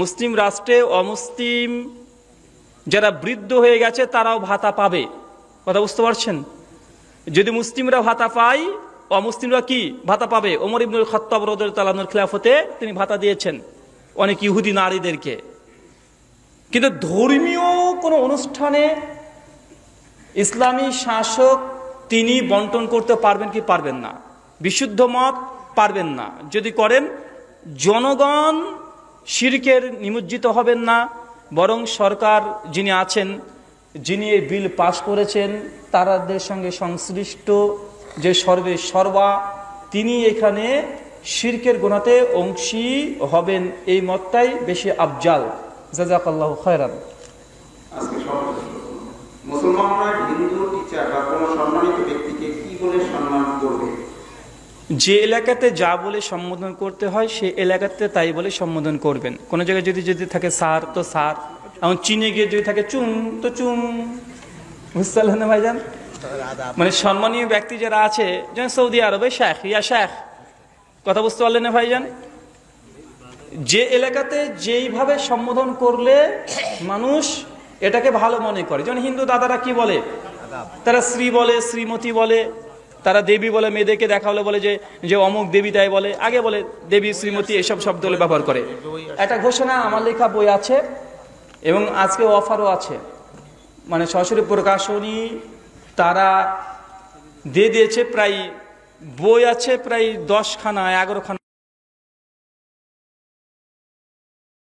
মুসলিম রাষ্ট্রে অমুসলিম যারা বৃদ্ধ হয়ে গেছে তারাও ভাতা পাবে, কথা বুঝতে পারছেন? যদি মুসলিমরা ভাতা পায়, অমুসলিমরা কি ভাতা পাবে? ওমর ইবনুল খাত্তাব রাদিয়াল্লাহু তাআলার খিলাফতে তিনি ভাতা দিয়েছেন অনেক ইহুদি নারীদেরকে। কিন্তু ধর্মীয় কোনো অনুষ্ঠানে ইসলামী শাসক তিনি বন্টন করতে পারবেন কি পারবেন না? বিশুদ্ধ মত পারবেন না। যদি করেন জনগণ শিরকের নিমজ্জিত হবেন না, বরং সরকার যিনি আছেন, যিনি এই বিল পাশ করেছেন, তাদের সঙ্গে সংশ্লিষ্ট যে সর্বা তিনি এখানে শিরকের গুনাতে অংশী হবেন, এই মতটাই বেশি আফজাল। জাযাকাল্লাহু খায়রান। আজকে সর্বশেষ মুসলমানরা হিন্দু টিচার বা কোনো সম্মানিত ব্যক্তিকে কি বলে সম্মান করবে? যে এলাকাতে যা বলে সম্বোধন করতে হয় সে এলাকাতে তাই বলে সম্বোধন করবেন। কোনো জায়গায় যদি থাকে স্যার তো স্যার, এখন চীনে গিয়ে যদি থাকে চুন তো চুন, বুঝতে পারলেন না ভাইজান? মানে সম্মানীয় ব্যক্তি যারা আছে, যেমন সৌদি আরবে শেখ, ইয়া শেখ, কথা বুঝতে পারলেন না ভাইজান? যে এলাকাতে যেইভাবে সম্বোধন করলে মানুষ এটাকে ভালো মনে করে, যেমন হিন্দু দাদারা কি বলে, তারা শ্রী বলে, শ্রীমতী বলে, তারা দেবী বলে, মেয়েদেরকে দেখা হলে বলে যে অমুক দেবী তাই বলে, আগে বলে দেবী, শ্রীমতী, এসব শব্দ ব্যবহার করে। একটা ঘোষণা আমার লেখা বই আছে এবং আজকে অফারও আছে, মানে সরাসরি প্রকাশনী তারা দিয়ে দিয়েছে, প্রায় বই আছে প্রায় 10খানা 11খানা।